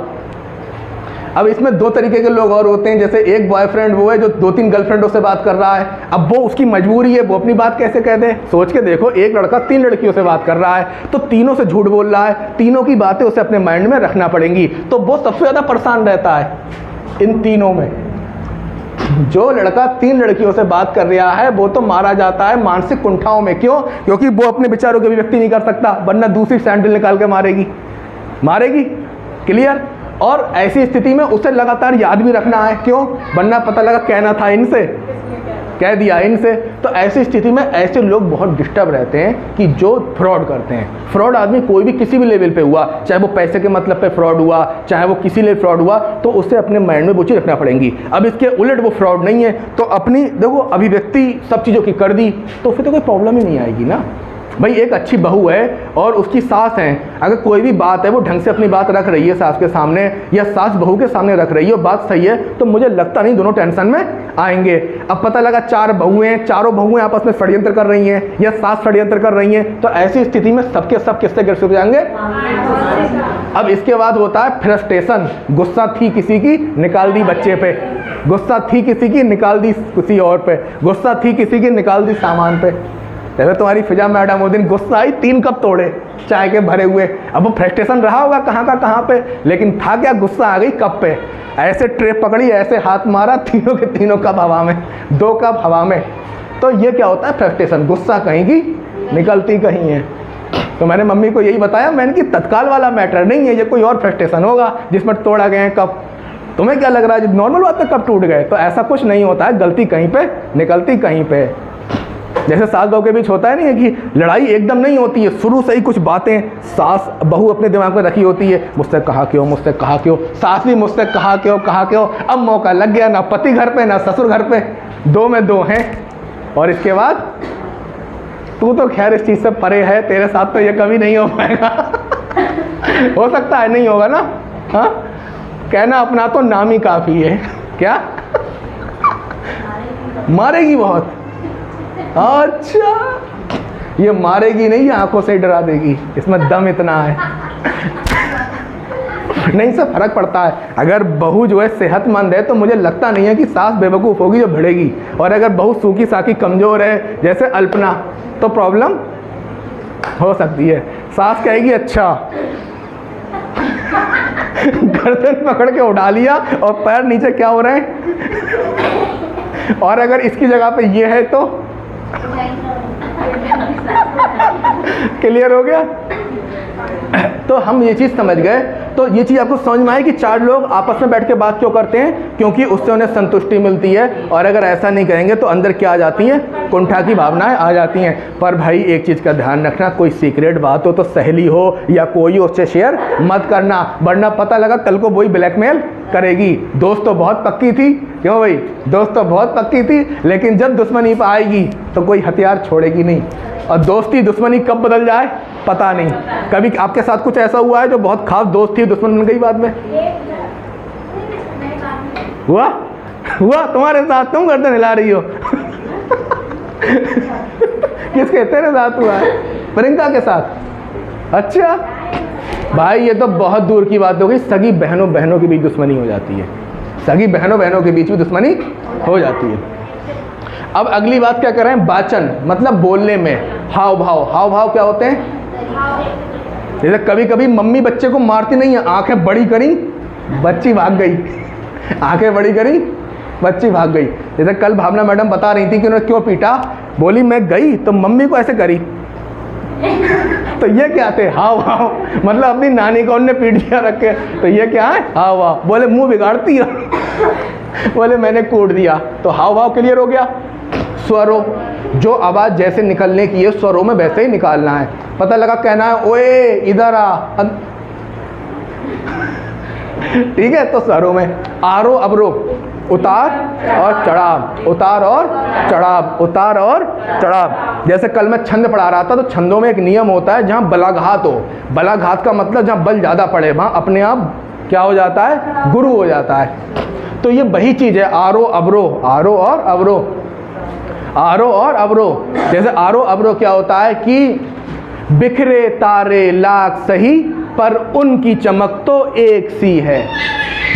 अब इसमें दो तरीके के लोग और होते हैं, जैसे एक बॉयफ्रेंड वो है जो 2-3 गर्लफ्रेंडों से बात कर रहा है। अब वो उसकी मजबूरी है, वो अपनी बात कैसे कह दे? सोच के देखो, एक लड़का 3 लड़कियों से बात कर रहा है तो तीनों से झूठ बोल रहा है, तीनों की बातें उसे अपने माइंड में रखना पड़ेंगी, तो वो सबसे ज़्यादा परेशान रहता है इन तीनों में। जो लड़का 3 लड़कियों से बात कर रहा है वो तो मारा जाता है मानसिक कुंठाओं में। क्यों? क्योंकि वो अपने विचारों की अभिव्यक्ति नहीं कर सकता, वरना दूसरी सैंडल निकाल के मारेगी। क्लियर? और ऐसी स्थिति में उसे लगातार याद भी रखना है। क्यों? वरना पता लगा कहना था इनसे, कह दिया इनसे। तो ऐसी स्थिति में ऐसे लोग बहुत डिस्टर्ब रहते हैं कि जो फ्रॉड करते हैं। फ्रॉड आदमी कोई भी किसी भी लेवल पे हुआ, चाहे वो पैसे के मतलब पे फ्रॉड हुआ, चाहे वो किसी लिए फ्रॉड हुआ, तो उसे अपने माइंड में वो चीज़ रखना पड़ेगी। अब इसके उलट वो फ्रॉड नहीं है तो अपनी देखो अभिव्यक्ति सब चीज़ों की कर दी तो फिर तो कोई प्रॉब्लम ही नहीं आएगी ना। भाई एक अच्छी बहू है और उसकी सास है, अगर कोई भी बात है वो ढंग से अपनी बात रख रही है सास के सामने, या सास बहू के सामने रख रही है और बात सही है, तो मुझे लगता नहीं दोनों टेंशन में आएंगे। अब पता लगा 4 बहुएं, चारों बहुएं आपस में षड्यंत्र कर रही हैं या सास षड्यंत्र कर रही हैं, तो ऐसी स्थिति में सबके सब किससे ग्रसित हो जाएंगे? अब इसके बाद होता है फ्रस्ट्रेशन। गुस्सा थी किसी की, निकाल दी बच्चे पे, गुस्सा थी किसी की, निकाल दी किसी और पे, गुस्सा थी किसी की, निकाल दी सामान पे। जैसे तुम्हारी फिजा मैडम वो दिन गुस्सा आई, 3 कप तोड़े चाय के भरे हुए। अब वो फ्रस्ट्रेशन रहा होगा कहाँ का कहाँ पे, लेकिन था क्या? गुस्सा आ गई कप पे, ऐसे ट्रे पकड़ी, ऐसे हाथ मारा, तीनों के तीनों कप हवा में, 2 कप हवा में। तो ये क्या होता है? फ्रस्ट्रेशन। गुस्सा कहीं की निकलती कहीं है। तो मैंने मम्मी को यही बताया, मैंने कि तत्काल वाला मैटर नहीं है, ये कोई और फ्रस्ट्रेशन होगा जिसमें तोड़ा गए कप। तुम्हें क्या लग रहा है नॉर्मल बात है कप टूट गए? तो ऐसा कुछ नहीं होता है, गलती कहीं पे निकलती कहीं पे। जैसे सास बहू के बीच होता है नहीं है कि लड़ाई एकदम नहीं होती है, शुरू से ही कुछ बातें सास बहू अपने दिमाग में रखी होती है, मुझसे कहा क्यों, मुझसे कहा क्यों, सास भी मुझसे कहा क्यों। अब मौका लग गया, ना पति घर पे ना ससुर घर पे, 2 में 2 हैं। और इसके बाद तू तो खैर इस चीज़ से परे है, तेरे साथ तो ये कभी नहीं हो पाएगा। हो सकता है नहीं होगा ना, हाँ, कहना अपना तो नाम ही काफ़ी है। क्या मारेगी बहुत। अच्छा, ये मारेगी नहीं, ये आंखों से डरा देगी, इसमें दम इतना है। नहीं सर, फर्क पड़ता है। अगर बहू जो है सेहतमंद है तो मुझे लगता नहीं है कि सास बेवकूफ़ होगी जो भिड़ेगी, और अगर बहू सूखी साखी कमज़ोर है जैसे अल्पना तो प्रॉब्लम हो सकती है। सास कहेगी अच्छा, गर्दन पकड़ के उठा लिया और पैर नीचे क्या हो रहे हैं, और अगर इसकी जगह पे ये है तो क्लियर हो गया। तो हम ये चीज़ समझ गए। तो ये चीज़ आपको समझ में आई कि 4 लोग आपस में बैठ के बात क्यों करते हैं, क्योंकि उससे उन्हें संतुष्टि मिलती है, और अगर ऐसा नहीं करेंगे तो अंदर क्या आ जाती हैं, कुंठा की भावनाएं आ जाती हैं। पर भाई एक चीज़ का ध्यान रखना, कोई सीक्रेट बात हो तो सहेली हो या कोई हो उससे शेयर मत करना, वरना पता लगा कल को वही ब्लैकमेल करेगी। दोस्त तो बहुत पक्की थी, क्यों भाई, दोस्त तो बहुत पक्की थी, लेकिन जब दुश्मनी पर आएगी तो कोई हथियार छोड़ेगी नहीं। और दोस्ती दुश्मनी कब बदल जाए पता नहीं। कभी आपके साथ कुछ ऐसा हुआ है जो बहुत खास दोस्त थी दुश्मन बन गई बाद में? हुआ तुम्हारे साथ? तुम गर्दन हिला रही हो। किसके? तेरे साथ हुआ है? प्रियंका के साथ? अच्छा भाई, ये तो बहुत दूर की बात हो गई। सगी बहनों के बीच दुश्मनी हो जाती है, सगी बहनों के बीच भी दुश्मनी हो जाती है। अब अगली बात क्या कर रहे हैं, वाचन मतलब बोलने में हाव भाव क्या होते हैं? जैसे कभी कभी मम्मी बच्चे को मारती नहीं है, आंखें बड़ी करी बच्ची भाग गई, आंखें बड़ी करी बच्ची भाग गई। जैसे कल भावना मैडम बता रही थी कि उन्होंने क्यों पीटा, बोली मैं गई तो मम्मी को ऐसे करी। तो ये क्या थे, हाव भाव, मतलब अपनी नानी को उन्होंने पीट दिया रख के, तो ये क्या है, हाव भाव। बोले मुंह बिगाड़ती है, बोले मैंने कूट दिया, तो हाव भाव क्लियर हो गया। स्वरों, जो आवाज़ जैसे निकलने की है स्वरों में वैसे ही निकालना है। पता लगा कहना है ओए इधर आ, ठीक है, तो स्वरों में आरोह अवरोह, उतार और चढ़ाव, उतार और चढ़ाव, उतार और चढ़ाव। जैसे कल मैं छंद पढ़ा रहा था तो छंदों में एक नियम होता है, जहाँ बलाघात हो, बलाघात का मतलब जहाँ बल ज़्यादा पड़े वहाँ अपने आप क्या हो जाता है, गुरु हो जाता है। तो ये वही चीज़ है, आरोह अवरोह, आरोह और अवरोह, आरोह और अवरोह। जैसे आरोह अवरोह क्या होता है कि बिखरे तारे लाख सही पर उनकी चमक तो एक सी है,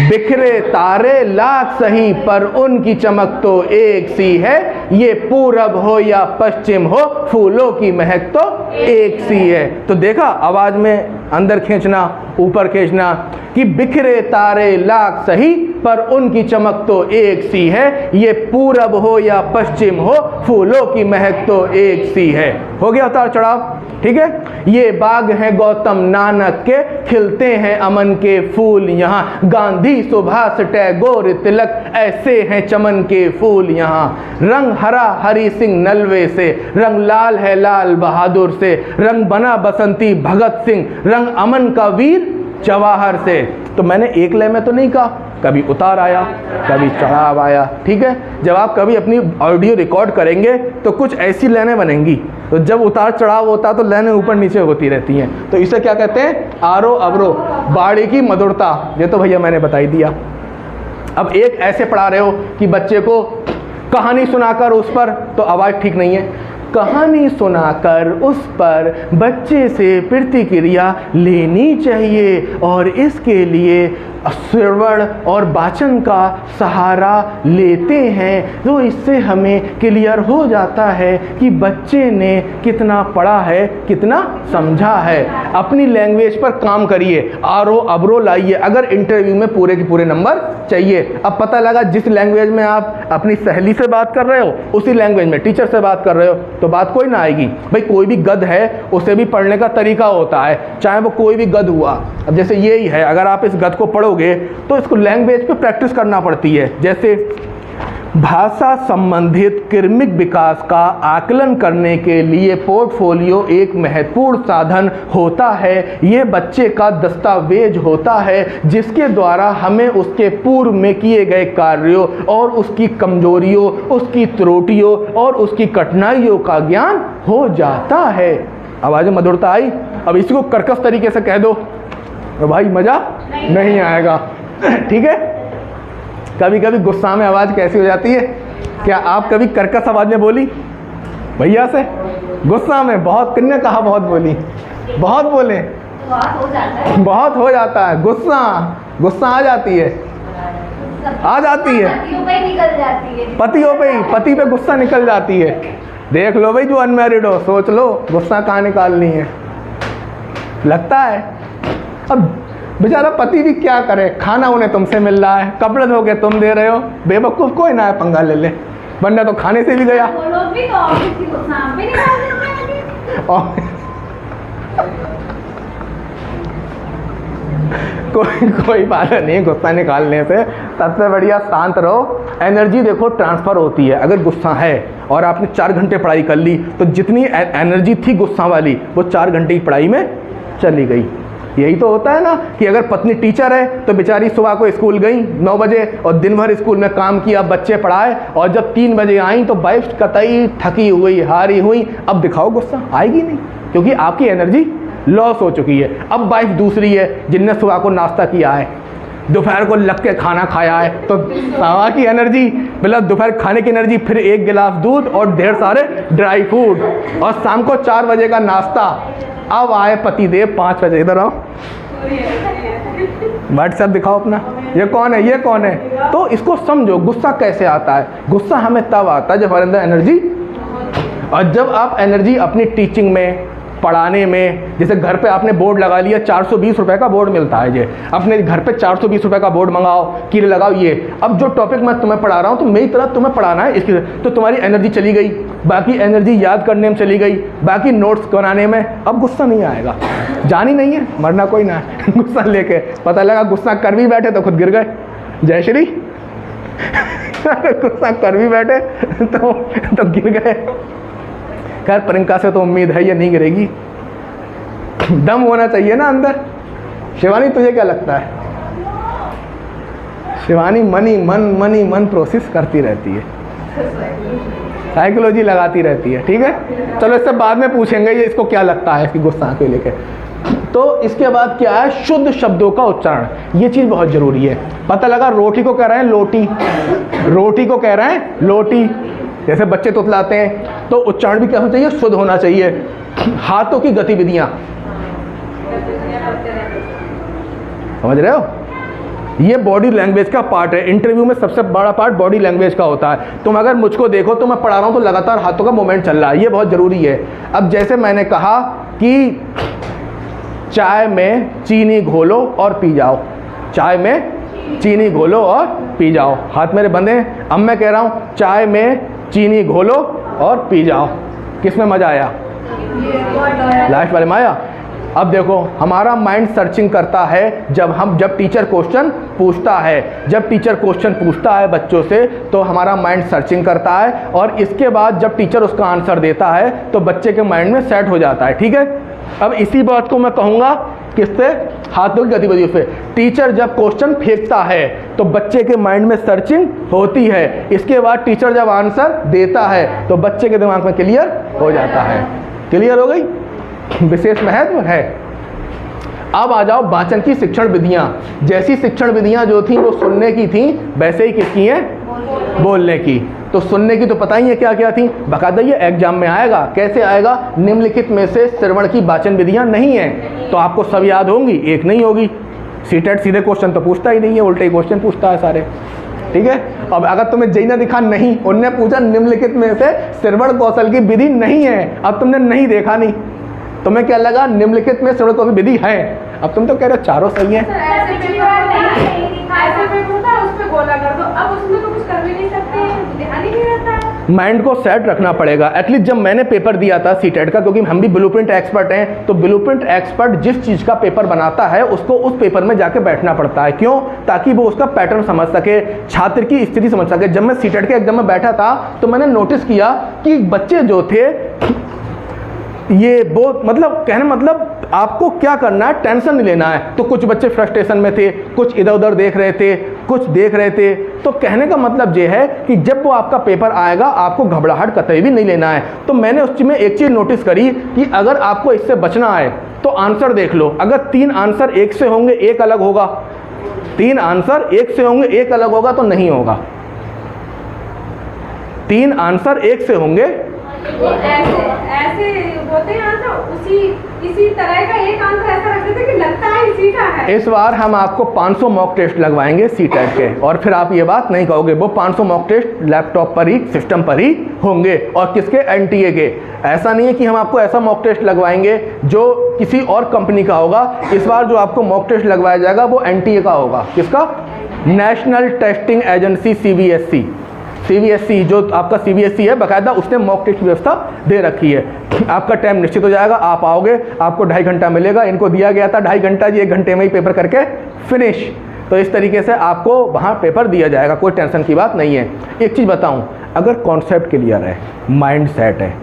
बिखरे तारे लाख सही पर उनकी चमक तो एक सी है, ये पूरब हो या पश्चिम हो फूलों की महक तो एक सी है। तो देखा आवाज़ में अंदर खींचना ऊपर खींचना, कि बिखरे तारे लाख सही पर उनकी चमक तो एक सी है, ये पूरब हो या पश्चिम हो फूलों की महक तो एक सी है। हो गया उतार चढ़ाव, ठीक है। ये बाग हैं गौतम नानक के, खिलते हैं अमन के फूल यहाँ, गांधी सुभाष टैगोर तिलक, ऐसे हैं चमन के फूल यहाँ। रंग हरा हरि सिंह नलवे से, रंग लाल है लाल बहादुर से, रंग बना बसंती भगत सिंह, रंग अमन का वीर जवाहर से। तो मैंने एक लय में तो नहीं कहा, कभी उतार आया कभी चढ़ाव आया, ठीक है। जब आप कभी अपनी ऑडियो रिकॉर्ड करेंगे तो कुछ ऐसी लाइनें बनेंगी, तो जब उतार चढ़ाव होता तो लाइनें ऊपर नीचे होती रहती हैं, तो इसे क्या कहते हैं, आरोह अवरोह। बाड़ी की मधुरता, ये तो भैया मैंने बता ही दिया। अब एक ऐसे पढ़ा रहे हो कि बच्चे को कहानी सुनाकर उस पर, तो आवाज़ ठीक नहीं है, कहानी सुनाकर उस पर बच्चे से प्रतिक्रिया लेनी चाहिए, और इसके लिए श्रवण और वाचन का सहारा लेते हैं, तो इससे हमें क्लियर हो जाता है कि बच्चे ने कितना पढ़ा है, कितना समझा है। अपनी लैंग्वेज पर काम करिए, आरोह अवरोह लाइए, अगर इंटरव्यू में पूरे के पूरे नंबर चाहिए। अब पता लगा जिस लैंग्वेज में आप अपनी सहेली से बात कर रहे हो उसी लैंग्वेज में टीचर से बात कर रहे हो तो बात कोई ना आएगी। भाई कोई भी गद है उसे भी पढ़ने का तरीका होता है, चाहे वो कोई भी गद हुआ। अब जैसे ये ही है, अगर आप इस गद को पढ़ोगे तो इसको लैंग्वेज पे प्रैक्टिस करना पड़ती है। जैसे भाषा संबंधित क्रमिक विकास का आकलन करने के लिए पोर्टफोलियो एक महत्वपूर्ण साधन होता है। ये बच्चे का दस्तावेज होता है जिसके द्वारा हमें उसके पूर्व में किए गए कार्यों और उसकी कमजोरियों, उसकी त्रुटियों और उसकी कठिनाइयों का ज्ञान हो जाता है। आवाज़ में मधुरता आई? अब इसी को कर्कश तरीके से कह दो तो भाई मज़ा नहीं आएगा, ठीक है। कभी कभी गुस्सा में आवाज़ कैसी हो जाती है, क्या आप कभी कर्कश आवाज में बोली भैया से? गुस्सा में बहुत, किन्ने कहा बहुत बोली? बहुत बोले, बहुत हो जाता है। बहुत हो जाता है गुस्सा आ जाती है, आ जाती है, पतियों पे ही निकल जाती है। पतियों पे ही, पति पे गुस्सा निकल जाती है। देख लो भाई, जो अनमैरिड हो सोच लो गुस्सा कहाँ निकालनी है। लगता है अब बेचारा पति भी क्या करे, खाना उन्हें तुमसे मिल रहा है, कपड़े धो के तुम दे रहे हो, बेवकूफ़ कोई ना है पंगा ले ले, वरना तो खाने से भी गया। वो लोग भी तो ऑफिस की गुस्सा पे निकाल देते हैं। और कोई बात नहीं, गुस्सा निकालने से सबसे बढ़िया शांत रहो। एनर्जी देखो ट्रांसफ़र होती है। अगर गुस्सा है और आपने 4 घंटे पढ़ाई कर ली तो जितनी एनर्जी थी गुस्सा वाली वो 4 घंटे की पढ़ाई में चली गई। यही तो होता है ना कि अगर पत्नी टीचर है तो बेचारी सुबह को स्कूल गई 9 बजे और दिन भर स्कूल में काम किया, बच्चे पढ़ाए, और जब 3 बजे आई तो वाइफ कतई थकी हुई, हारी हुई। अब दिखाओ गुस्सा आएगी नहीं, क्योंकि आपकी एनर्जी लॉस हो चुकी है। अब वाइफ दूसरी है जिनने सुबह को नाश्ता किया है, दोपहर को लग के खाना खाया है, तो सुबह की एनर्जी मतलब दोपहर खाने की एनर्जी, फिर 1 गिलास दूध और ढेर सारे ड्राई फूड, और शाम को 4 बजे का नाश्ता। अब आए पतिदेव 5 बजे, इधर आओ, व्हाट्सएप दिखाओ अपना, ये कौन है, ये कौन है। तो इसको समझो गुस्सा कैसे आता है। गुस्सा हमें तब आता है जब हमारे अंदर एनर्जी, और जब आप एनर्जी अपनी टीचिंग में, पढ़ाने में, जैसे घर पे आपने बोर्ड लगा लिया, 420 रुपए का बोर्ड मिलता है, ये अपने घर पे 420 रुपए का बोर्ड मंगाओ, कीड़े लगाओ। ये अब जो टॉपिक मैं तुम्हें पढ़ा रहा हूँ तो मेरी तरफ तुम्हें पढ़ाना है, इसकी तो तुम्हारी एनर्जी चली गई, बाकी एनर्जी याद करने में चली गई, बाकी नोट्स बनाने में। अब गुस्सा नहीं आएगा, जानी नहीं है, मरना कोई ना है। गुस्सा लेके पता लगा गुस्सा कर भी बैठे तो खुद गिर गए। जय श्री गुस्सा कर भी बैठे तो गिर गए। खैर प्रियंका से तो उम्मीद है ये नहीं गिरेगी, दम होना चाहिए ना अंदर। शिवानी तुझे क्या लगता है? शिवानी मन प्रोसेस करती रहती है, साइकोलॉजी लगाती रहती है। ठीक है, चलो इससे बाद में पूछेंगे ये इसको क्या लगता है इसकी गुस्सा को लेके। तो इसके बाद क्या है, शुद्ध शब्दों का उच्चारण, ये चीज़ बहुत ज़रूरी है। पता लगा रोटी को कह रहे हैं लोटी, रोटी को कह रहे हैं लोटी, जैसे बच्चे तुतलाते हैं, तो उच्चारण भी क्या होना चाहिए, शुद्ध होना चाहिए। हाथों की गतिविधियाँ, समझ रहे हो, ये बॉडी लैंग्वेज का पार्ट है। इंटरव्यू में सबसे बड़ा पार्ट बॉडी लैंग्वेज का होता है। तुम अगर मुझको देखो तो मैं पढ़ा रहा हूँ तो लगातार हाथों का मूवमेंट चल रहा है, ये बहुत ज़रूरी है। अब जैसे मैंने कहा कि चाय में चीनी घोलो और पी जाओ, चाय में चीनी घोलो और पी जाओ, हाथ मेरे बंधे हैं। अब मैं कह रहा हूँ चाय में चीनी घोलो और पी जाओ, किस में मज़ा आया? लास्ट वाले में आया। अब देखो हमारा माइंड सर्चिंग करता है जब टीचर क्वेश्चन पूछता है, जब टीचर क्वेश्चन पूछता है बच्चों से तो हमारा माइंड सर्चिंग करता है, और इसके बाद जब टीचर उसका आंसर देता है तो बच्चे के माइंड में सेट हो जाता है। ठीक है, अब इसी बात को मैं कहूँगा किससे, हाथों की गतिविधियों से। टीचर जब क्वेश्चन फेंकता है तो बच्चे के माइंड में सर्चिंग होती है, इसके बाद टीचर जब आंसर देता है तो बच्चे के दिमाग में क्लियर हो जाता है। क्लियर हो गई, विशेष महत्व है। अब आ जाओ वाचन की शिक्षण विधियाँ। जैसी शिक्षण विधियाँ जो थी वो सुनने की थी, वैसे ही किसकी हैं, बोलने की। तो सुनने की तो पता ही है क्या क्या थी, बाकायदा ये एग्जाम में आएगा। कैसे आएगा, निम्नलिखित में से श्रवण की वाचन विधियाँ नहीं हैं, तो आपको सब याद होंगी, एक नहीं होगी। सीटेट सीधे क्वेश्चन तो पूछता ही नहीं है, उल्टे क्वेश्चन पूछता है सारे। ठीक है, अब अगर तुम्हें जैना दिखा नहीं, उनने पूछा निम्नलिखित में से श्रवण कौशल की विधि नहीं है, अब तुमने नहीं देखा नहीं, तुम्हें क्या लगा निम्नलिखित में श्रवण कौशल विधि है, अब तुम तो कह रहे हो चारों सही हैं। माइंड को सेट रखना पड़ेगा। एटलीस्ट जब मैंने पेपर दिया था सीटेट का, क्योंकि हम भी ब्लूप्रिंट एक्सपर्ट हैं, तो ब्लूप्रिंट एक्सपर्ट जिस चीज़ का पेपर बनाता है उसको उस पेपर में जाके बैठना पड़ता है। क्यों, ताकि वो उसका पैटर्न समझ सके, छात्र की स्थिति समझ सके। जब मैं सीटेट के एग्जाम में बैठा था तो मैंने नोटिस किया कि बच्चे जो थे ये बहुत मतलब कहने मतलब आपको क्या करना है, टेंशन नहीं लेना है। तो कुछ बच्चे फ्रस्ट्रेशन में थे, कुछ इधर उधर देख रहे थे, कुछ देख रहे थे। तो कहने का मतलब ये है कि जब वो आपका पेपर आएगा आपको घबराहट कतई भी नहीं लेना है। तो मैंने उस चीज़ में एक चीज़ नोटिस करी कि अगर आपको इससे बचना है तो आंसर देख लो। अगर 3 आंसर एक से होंगे एक अलग होगा, 3 आंसर एक से होंगे एक अलग होगा तो नहीं होगा। 3 आंसर एक से होंगे। वो ऐसे होते हैं आंसर, इसी तरह का एक आंसर ऐसा रख देते कि लगता है इसी का है। इस बार हम आपको 500 मॉक टेस्ट लगवाएंगे सीटेट के, और फिर आप ये बात नहीं कहोगे। वो 500 मॉक टेस्ट लैपटॉप पर ही, सिस्टम पर ही होंगे, और किसके? एनटीए के। ऐसा नहीं है कि हम आपको ऐसा मॉक टेस्ट लगवाएंगे जो किसी और कंपनी का होगा। इस बार जो आपको मॉक टेस्ट लगवाया जाएगा वो एनटीए का होगा। किसका? National testing agency, CBSE. जो आपका सीबीएसई है बाकायदा, उसने मॉक टेस्ट व्यवस्था दे रखी है। आपका टाइम निश्चित हो जाएगा, आप आओगे, आपको 2.5 घंटा मिलेगा। इनको दिया गया था 2.5 घंटा जी, 1 घंटे में ही पेपर करके फिनिश। तो इस तरीके से आपको वहाँ पेपर दिया जाएगा, कोई टेंशन की बात नहीं है। एक चीज़ बताऊँ, अगर कॉन्सेप्ट क्लियर है, माइंड सेट है,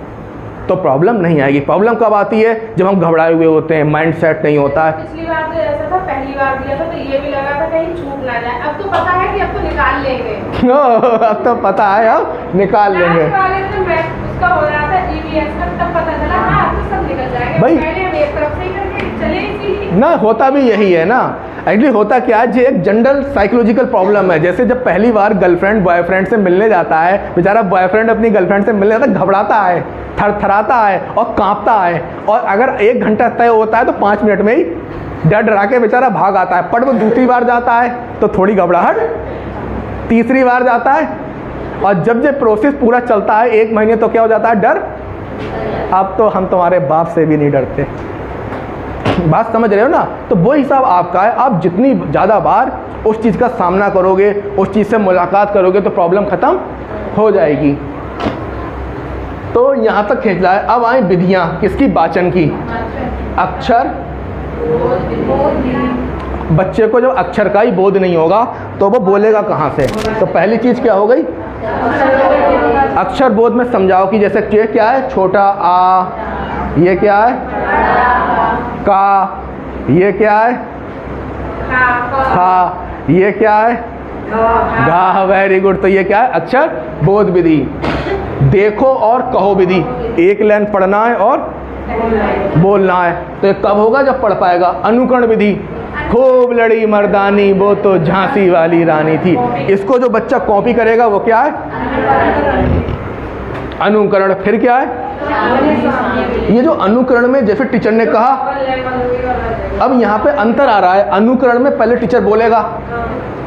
तो प्रॉब्लम नहीं आएगी। प्रॉब्लम कब आती है? जब हम घबराए हुए होते हैं, माइंड सेट नहीं होता है। पिछली बार तो ऐसा था, पहली बार दिया था तो ये भी लगा था कहीं छूट ना जाए। अब तो पता है कि अब तो निकाल लेंगे। अब तो पता है, अब निकाल लेंगे। उसका हो रहा था ईवीएस का, तब पता चला हाँ अब तो सब निकल जाएगा। भाई पहले हम एक तरफ से ही करके चले इसीलिए ना, होता भी यही है ना। एक्चुअली होता क्या है, ये एक जनरल साइकोलॉजिकल प्रॉब्लम है। जैसे जब पहली बार गर्लफ्रेंड बॉयफ्रेंड से मिलने जाता है, बेचारा बॉयफ्रेंड अपनी गर्लफ्रेंड से मिलने जाता है, घबराता है, थरथराता है और कांपता है। और अगर 1 घंटा तय होता है तो 5 मिनट में ही डर डरा के बेचारा भाग आता है। पर वो दूसरी बार जाता है तो थोड़ी घबराहट, तीसरी बार जाता है, और जब ये प्रोसेस पूरा चलता है 1 महीने, तो क्या हो जाता है? डर। अब तो हम तुम्हारे बाप से भी नहीं डरते। बात समझ रहे हो ना? तो वो हिसाब आपका है। आप जितनी ज़्यादा बार उस चीज़ का सामना करोगे, उस चीज़ से मुलाकात करोगे, तो प्रॉब्लम ख़त्म हो जाएगी। तो यहाँ तक खींच लाए। अब आए विधियाँ किसकी? वाचन की। अक्षर, बच्चे को जब अक्षर का ही बोध नहीं होगा तो वो बोलेगा कहाँ से? तो पहली चीज़ क्या हो गई? अक्षर बोध में समझाओ कि जैसे ये क्या है? छोटा आ, ये क्या है? का, ये क्या है? खा, ये क्या है? गा। Very good. तो ये क्या है? अक्षर बोध विधि। देखो और कहो विधि, एक लाइन पढ़ना है और बोलना है। तो ये कब होगा? जब पढ़ पाएगा। अनुकरण विधि, खूब लड़ी मर्दानी वो तो झांसी वाली रानी थी। इसको जो बच्चा कॉपी करेगा वो क्या है? अनुकरण। फिर क्या है? ये जो अनुकरण में, जैसे टीचर ने कहा, अब यहाँ पे अंतर आ रहा है। अनुकरण में पहले टीचर बोलेगा,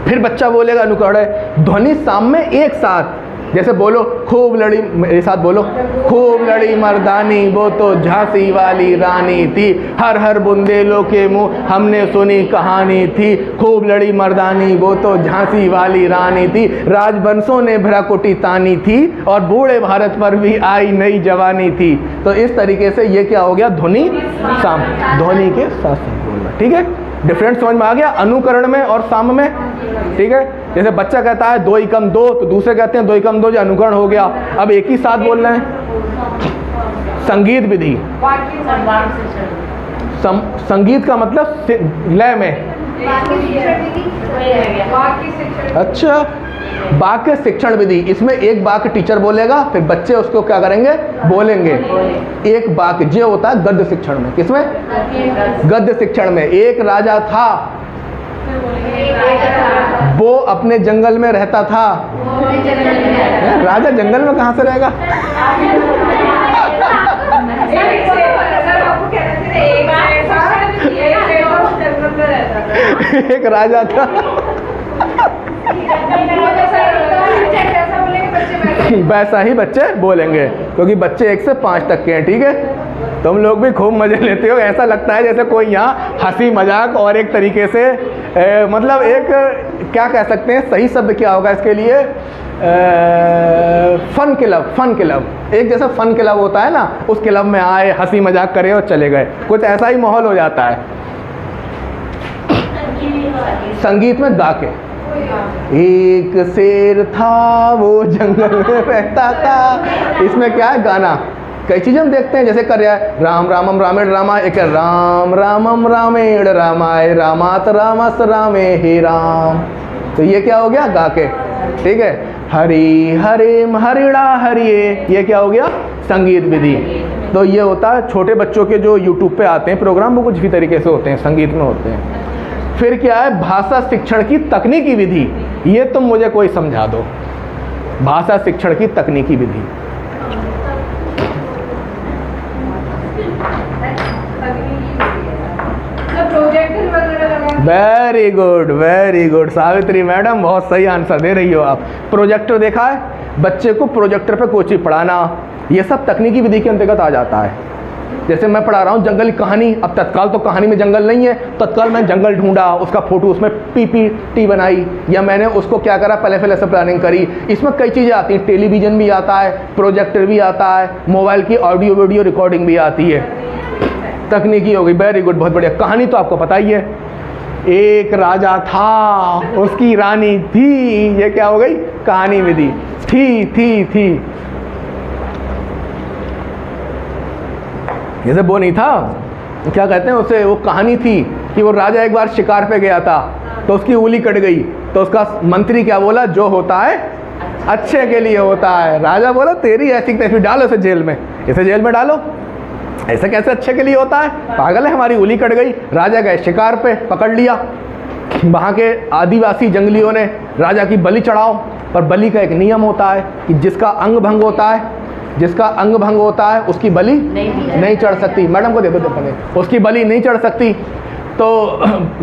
फिर बच्चा बोलेगा। अनुकरण है ध्वनि सामने एक साथ। जैसे बोलो, खूब लड़ी, मेरे साथ बोलो, खूब लड़ी मर्दानी वो तो झांसी वाली रानी थी, हर हर बुंदेलों के मुंह हमने सुनी कहानी थी, खूब लड़ी मर्दानी वो तो झांसी वाली रानी थी, राजवंशों ने भ्राकुटी तानी थी और बूढ़े भारत पर भी आई नई जवानी थी। तो इस तरीके से ये क्या हो गया? ध्वनि साम, ध्वनि के साथ बोलना। ठीक है, डिफरेंस समझ में आ गया अनुकरण में और साम में। ठीक है, जैसे बच्चा कहता है 2 × 2 तो दूसरे कहते हैं 2 × 2, जो अनुकरण हो गया। अब एक ही साथ बोल रहे हैं। संगीत विधि, संगीत का मतलब लय में। अच्छा, वाक्य शिक्षण विधि, इसमें एक वाक्य टीचर बोलेगा, फिर बच्चे उसको क्या करेंगे? बोलेंगे। एक वाक्य जे होता है गद्य शिक्षण में। किसमें? गद्य शिक्षण में। एक राजा था, वो अपने जंगल में रहता था। राजा जंगल में कहाँ से रहेगा? एक राजा था, वैसा ही बच्चे बोलेंगे, क्योंकि बच्चे 1 से 5 तक के हैं। ठीक है, तुम लोग भी खूब मजे लेते हो। ऐसा लगता है जैसे कोई यहाँ हंसी मजाक और एक तरीके से मतलब एक क्या कह सकते हैं, सही शब्द क्या होगा इसके लिए? Fun club. फन क्लब, एक जैसा फन क्लब होता है ना, उस क्लब में आए, हंसी मजाक करे और चले गए, कुछ ऐसा ही माहौल हो जाता है। संगीत में गा के, एक शेर था वो जंगल में रहता था। इसमें क्या है? गाना। कई चीज़ें हम देखते हैं, जैसे कर रहा है राम रामम रामेण रामा, एक है राम रामम रामेण रामाय रामात रामस रामे हे राम। तो ये क्या हो गया? गा के। ठीक है, हरि हरिम हरिणा हरिये, ये क्या हो गया? संगीत विधि। तो ये होता है छोटे बच्चों के जो यूट्यूब पे आते हैं प्रोग्राम, वो कुछ भी तरीके से होते हैं, संगीत में होते हैं। फिर क्या है? भाषा शिक्षण की तकनीकी विधि। ये तुम मुझे कोई समझा दो। भाषा शिक्षण की तकनीकी विधि। प्रोजेक्टर वगैरह लगा। वेरी गुड सावित्री मैडम, बहुत सही आंसर दे रही हो आप। प्रोजेक्टर देखा है, बच्चे को प्रोजेक्टर पे कोई चीज़ पढ़ाना, ये सब तकनीकी विधि के अंतर्गत आ जाता है। जैसे मैं पढ़ा रहा हूँ जंगल की कहानी, अब तत्काल तो कहानी में जंगल नहीं है, तत्काल मैं जंगल ढूंढा, उसका फोटो उसमें PPT बनाई, या मैंने उसको क्या करा, पहले से प्लानिंग करी। इसमें कई चीज़ें आती हैं, टेलीविज़न भी आता है, प्रोजेक्टर भी आता है, मोबाइल की ऑडियो वीडियो रिकॉर्डिंग भी आती है, तकनीकी हो गई। वेरी गुड, बहुत बढ़िया। कहानी तो आपको पता ही है, एक राजा था, उसकी रानी थी, ये क्या हो गई, कहानी विधि। थी जैसे वो नहीं था, क्या कहते हैं उसे, वो कहानी थी कि वो राजा एक बार शिकार पे गया था, तो उसकी उंगली कट गई, तो उसका मंत्री क्या बोला, जो होता है अच्छे के लिए होता है। राजा बोला तेरी ऐसी तैसी, डालो इसे जेल में, इसे जेल में डालो, ऐसे कैसे अच्छे के लिए होता है, पागल है, हमारी उंगली कट गई। राजा गए शिकार पे, पकड़ लिया, वहाँ के आदिवासी जंगलियों ने राजा की बलि चढ़ाओ, पर बलि का एक नियम होता है कि जिसका अंग भंग होता है उसकी बलि नहीं चढ़ सकती। मैडम को दे दो, उसकी बलि नहीं चढ़ सकती, तो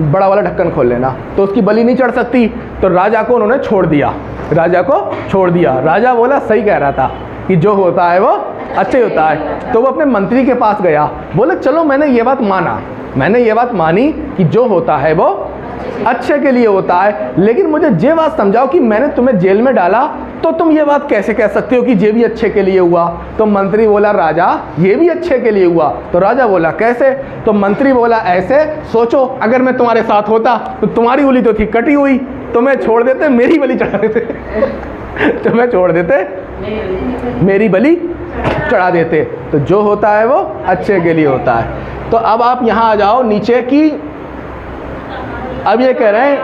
बड़ा वाला ढक्कन खोल लेना, तो उसकी बलि नहीं चढ़ सकती, तो राजा को उन्होंने छोड़ दिया, राजा बोला सही कह रहा था कि जो होता है वो अच्छे होता है। तो वो अपने मंत्री के पास गया, बोले चलो मैंने ये बात मानी कि जो होता है वो अच्छे के लिए होता है, लेकिन मुझे ये बात समझाओ कि मैंने तुम्हें जेल में डाला, तो तुम ये बात कैसे कह सकते हो कि ये भी अच्छे के लिए हुआ। तो मंत्री बोला राजा ये भी अच्छे के लिए हुआ। तो राजा बोला कैसे, तो मंत्री बोला ऐसे, सोचो अगर मैं तुम्हारे साथ होता तो तुम्हारी उंगली तो थी कटी हुई, तुम्हें छोड़ देते, मेरी बलि चढ़ा देते, मेरी बलि चढ़ा देते। तो जो होता है वो अच्छे के लिए होता है। तो अब आप यहाँ आ जाओ नीचे की, अब ये कह रहे हैं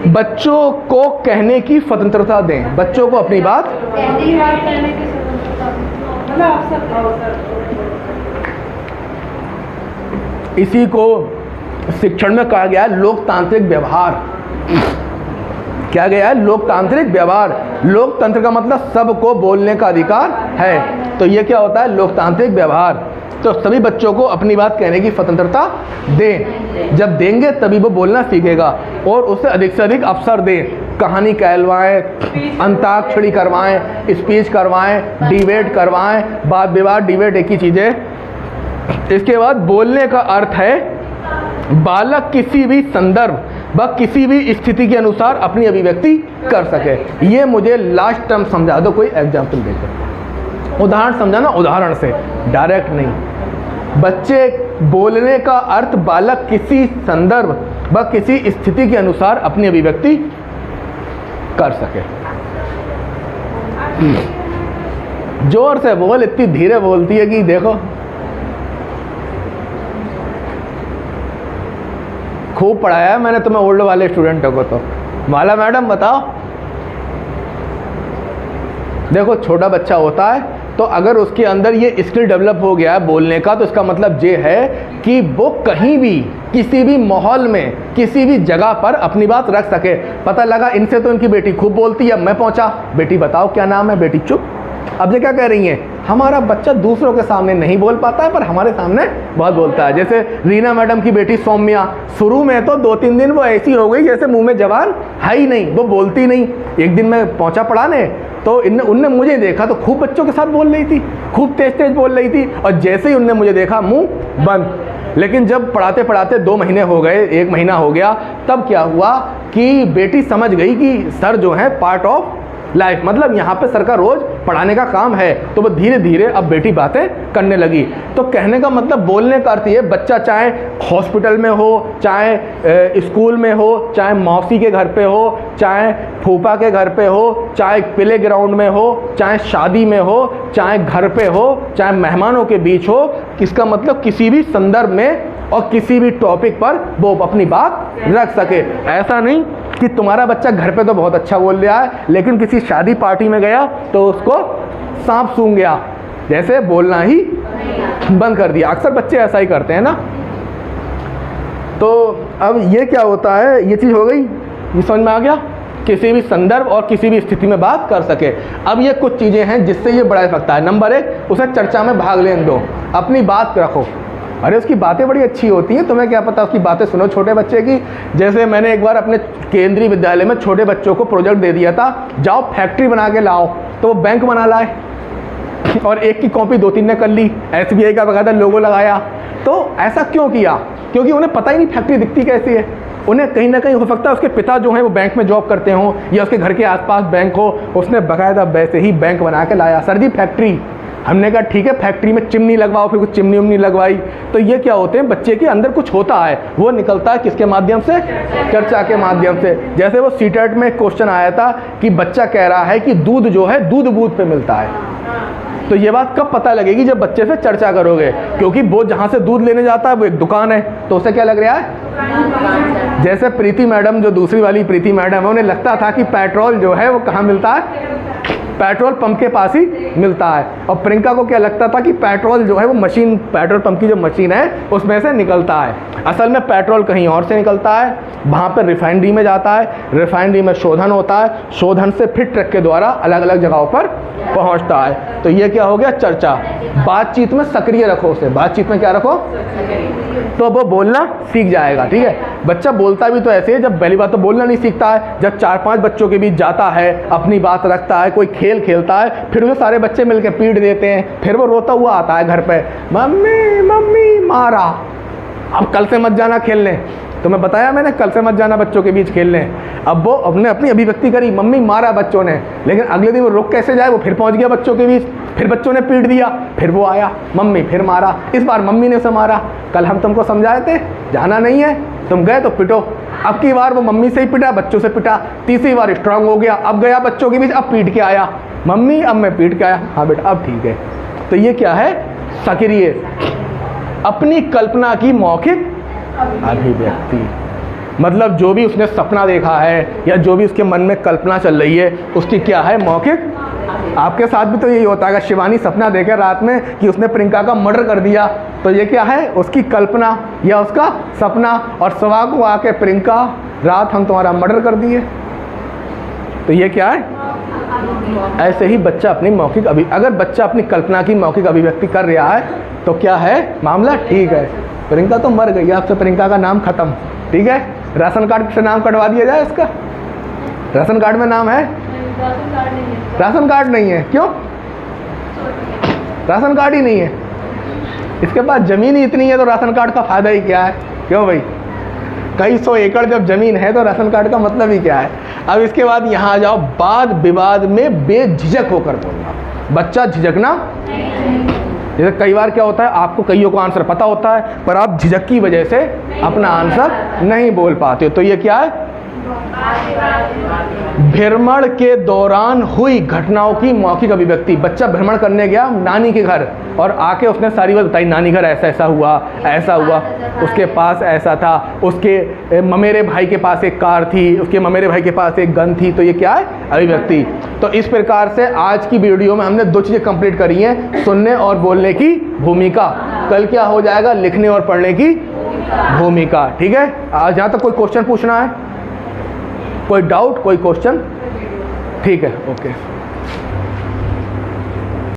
बच्चों को कहने की स्वतंत्रता दें, बच्चों को अपनी बात करने की स्वतंत्रता। इसी को शिक्षण में कहा गया है लोकतांत्रिक व्यवहार। क्या गया है, लोकतांत्रिक व्यवहार। लोकतंत्र का मतलब सबको बोलने का अधिकार है, तो ये क्या होता है, लोकतांत्रिक व्यवहार। तो सभी बच्चों को अपनी बात कहने की स्वतंत्रता दें, जब देंगे तभी वो बोलना सीखेगा, और उसे अधिक से अधिक अवसर दें, कहानी कहलवाएं, अंताक्षरी करवाएं, स्पीच करवाएं, डिबेट करवाएं, वाद विवाद, डिबेट एक ही चीज़ है। इसके बाद बोलने का अर्थ है बालक किसी भी संदर्भ व किसी भी स्थिति के अनुसार अपनी अभिव्यक्ति कर सके। ये मुझे लास्ट टर्म समझा दो, कोई एग्जाम्पल देकर, उदाहरण समझाना, उदाहरण से, डायरेक्ट नहीं। बच्चे बोलने का अर्थ बालक किसी संदर्भ व किसी स्थिति के अनुसार अपनी अभिव्यक्ति कर सके। जोर से बोल, इतनी धीरे बोलती है कि देखो, खूब पढ़ाया है मैंने तुम्हें ओल्ड वाले स्टूडेंटों को। तो माला मैडम बताओ, देखो छोटा बच्चा होता है तो अगर उसके अंदर ये स्किल डेवलप हो गया है बोलने का, तो इसका मतलब ये है कि वो कहीं भी किसी भी माहौल में किसी भी जगह पर अपनी बात रख सके। पता लगा इनसे तो इनकी बेटी खूब बोलती है, मैं पहुंचा, बेटी बताओ क्या नाम है, बेटी चुप। अब ये क्या कह रही हैं, हमारा बच्चा दूसरों के सामने नहीं बोल पाता है पर हमारे सामने बहुत बोलता है। जैसे रीना मैडम की बेटी सौम्या, शुरू में तो 2-3 दिन वो ऐसी हो गई जैसे मुंह में जबान है ही नहीं, वो बोलती नहीं। एक दिन मैं पहुंचा पढ़ाने तो उनने मुझे देखा तो खूब बच्चों के साथ बोल रही थी, खूब तेज तेज बोल रही थी, और जैसे ही उनने मुझे देखा मुंह बंद। लेकिन जब पढ़ाते पढ़ाते 2 महीने हो गए, 1 महीना हो गया, तब क्या हुआ कि बेटी समझ गई कि सर जो है पार्ट ऑफ लाइफ, मतलब यहाँ पे सर का रोज पढ़ाने का काम है। तो वो धीरे धीरे अब बेटी बातें करने लगी। तो कहने का मतलब, बोलने का अर्थ ये, बच्चा चाहे हॉस्पिटल में हो, चाहे स्कूल में हो, चाहे मौसी के घर पे हो, चाहे फूफा के घर पे हो, चाहे प्ले ग्राउंड में हो, चाहे शादी में हो, चाहे घर पे हो, चाहे मेहमानों के बीच हो, इसका मतलब किसी भी संदर्भ में और किसी भी टॉपिक पर वो अपनी बात रख सके। ऐसा नहीं कि तुम्हारा बच्चा घर पे तो बहुत अच्छा बोल रहा है लेकिन किसी शादी पार्टी में गया तो उसको सांप सूंघ गया, जैसे बोलना ही बंद कर दिया। अक्सर बच्चे ऐसा ही करते हैं ना। तो अब ये क्या होता है, ये चीज़ हो गई, ये समझ में आ गया। किसी भी संदर्भ और किसी भी स्थिति में बात कर सके। अब ये कुछ चीज़ें हैं जिससे ये बढ़ा सकता है। नंबर 1, उसे चर्चा में भाग लेने दो, अपनी बात रखो। अरे उसकी बातें बड़ी अच्छी होती हैं, तुम्हें क्या पता, उसकी बातें सुनो छोटे बच्चे की। जैसे मैंने एक बार अपने केंद्रीय विद्यालय में छोटे बच्चों को प्रोजेक्ट दे दिया था, जाओ फैक्ट्री बना के लाओ, तो वो बैंक बना लाए और एक की कॉपी 2-3 ने कर ली, SBI का बकायदा लोगो लगाया। तो ऐसा क्यों किया? क्योंकि उन्हें पता ही नहीं फैक्ट्री दिखती कैसी है। उन्हें कहीं ना कहीं हो सकता है उसके पिता जो हैं वो बैंक में जॉब करते हों या उसके घर के आसपास बैंक हो, उसने बकायदा वैसे ही बैंक बना के लाया। सर जी फैक्ट्री, हमने कहा ठीक है फैक्ट्री में चिमनी लगवाओ, फिर कुछ चिमनी उमनी लगवाई। तो ये क्या होते हैं, बच्चे के अंदर कुछ होता है, वो निकलता है किसके माध्यम से? चर्चा के माध्यम से। जैसे वो सीटेट में क्वेश्चन आया था कि बच्चा कह रहा है कि दूध जो है दूध बूथ पे मिलता है। तो ये बात कब पता लगेगी? जब बच्चे से चर्चा करोगे, क्योंकि वो जहाँ से दूध लेने जाता है वो एक दुकान है, तो उसे क्या लग रहा है? जैसे प्रीति मैडम, जो दूसरी वाली प्रीति मैडम है, उन्हें लगता था कि पेट्रोल जो है वो कहाँ मिलता है? पेट्रोल पंप के पास ही मिलता है। और प्रियंका को क्या लगता था कि पेट्रोल जो है वो मशीन, पेट्रोल पंप की जो मशीन है उसमें से निकलता है। असल में पेट्रोल कहीं और से निकलता है, वहाँ पर रिफाइनरी में जाता है, रिफाइनरी में शोधन होता है, शोधन से फिर ट्रक के द्वारा अलग अलग जगहों पर पहुँचता है। तो ये क्या हो गया? चर्चा। बातचीत में सक्रिय रखो उसे, बातचीत में क्या रखो? तो वो बोलना सीख जाएगा। ठीक है, बच्चा बोलता भी तो ऐसे है, जब पहली बात तो बोलना नहीं सीखता है, जब 4-5 बच्चों के बीच जाता है, अपनी बात रखता है, कोई खेल खेलता है, फिर उसे सारे बच्चे मिलकर पीट देते हैं, फिर वो रोता हुआ आता है घर पे, मम्मी मम्मी मारा, अब कल से मत जाना खेलने। तो मैं बताया मैंने, कल से मत जाना बच्चों के बीच खेलने। अब वो अपने अपनी अभिव्यक्ति करी, मम्मी मारा बच्चों ने, लेकिन अगले दिन वो रुक कैसे जाए? वो फिर पहुंच गया बच्चों के बीच, फिर बच्चों ने पीट दिया, फिर वो आया, मम्मी फिर मारा, इस बार मम्मी ने उसे मारा। कल हम तुमको समझाए थे जाना नहीं है, तुम गए तो पिटो। अब की बार वो मम्मी से ही पिटा, बच्चों से पिटा, तीसरी बार स्ट्रांग हो गया, अब गया बच्चों के बीच, अब पीट के आया, मम्मी अब मैं पीट के आया, हाँ बेटा अब ठीक है। तो ये क्या है? सक्रिय, अपनी कल्पना की मौखिक अभिव्यक्ति। मतलब जो भी उसने सपना देखा है या जो भी उसके मन में कल्पना चल रही है, उसकी क्या है? मौखिक। आपके साथ भी तो यही होता है, शिवानी सपना देखे रात में कि उसने प्रियंका का मर्डर कर दिया, तो ये क्या है? उसकी कल्पना या उसका सपना। और सुबह को आके प्रियंका रात हम तुम्हारा मर्डर कर दिए, तो ये क्या है? ऐसे ही बच्चा अपनी मौखिक अगर बच्चा अपनी कल्पना की मौखिक अभिव्यक्ति कर रहा है तो क्या है मामला? ठीक है, प्रियंका तो मर गई, अब से प्रियंका का नाम खत्म। ठीक है, राशन कार्ड से नाम कटवा दिया जाए इसका। राशन कार्ड में नाम है? राशन कार्ड नहीं है। क्यों? राशन कार्ड ही नहीं है, इसके पास ज़मीन ही इतनी है, तो राशन कार्ड का फ़ायदा ही क्या है? क्यों भाई? कई 100 एकड़ जब ज़मीन है तो राशन कार्ड का मतलब ही क्या है? अब इसके बाद यहाँ आ जाओ, वाद विवाद में बेझिझक होकर बोलना। बच्चा झिझकना, जैसे कई बार क्या होता है, आपको कईयों को आंसर पता होता है पर आप झिझक की वजह से अपना आंसर नहीं बोल पाते, तो ये क्या है? भ्रमण के दौरान हुई घटनाओं की मौखिक अभिव्यक्ति। बच्चा भ्रमण करने गया नानी के घर और आके उसने सारी बात बताई, नानी घर ऐसा ऐसा हुआ, ऐसा हुआ, उसके पास ऐसा था, उसके ममेरे भाई के पास एक कार थी, उसके ममेरे भाई के पास एक गन थी। तो ये क्या है? अभिव्यक्ति। तो इस प्रकार से आज की वीडियो में हमने 2 चीज़ें कंप्लीट करी हैं, सुनने और बोलने की भूमिका। कल क्या हो जाएगा? लिखने और पढ़ने की भूमिका। ठीक है, आज यहाँ तक कोई क्वेश्चन पूछना है? कोई डाउट, कोई क्वेश्चन? ठीक है, ओके।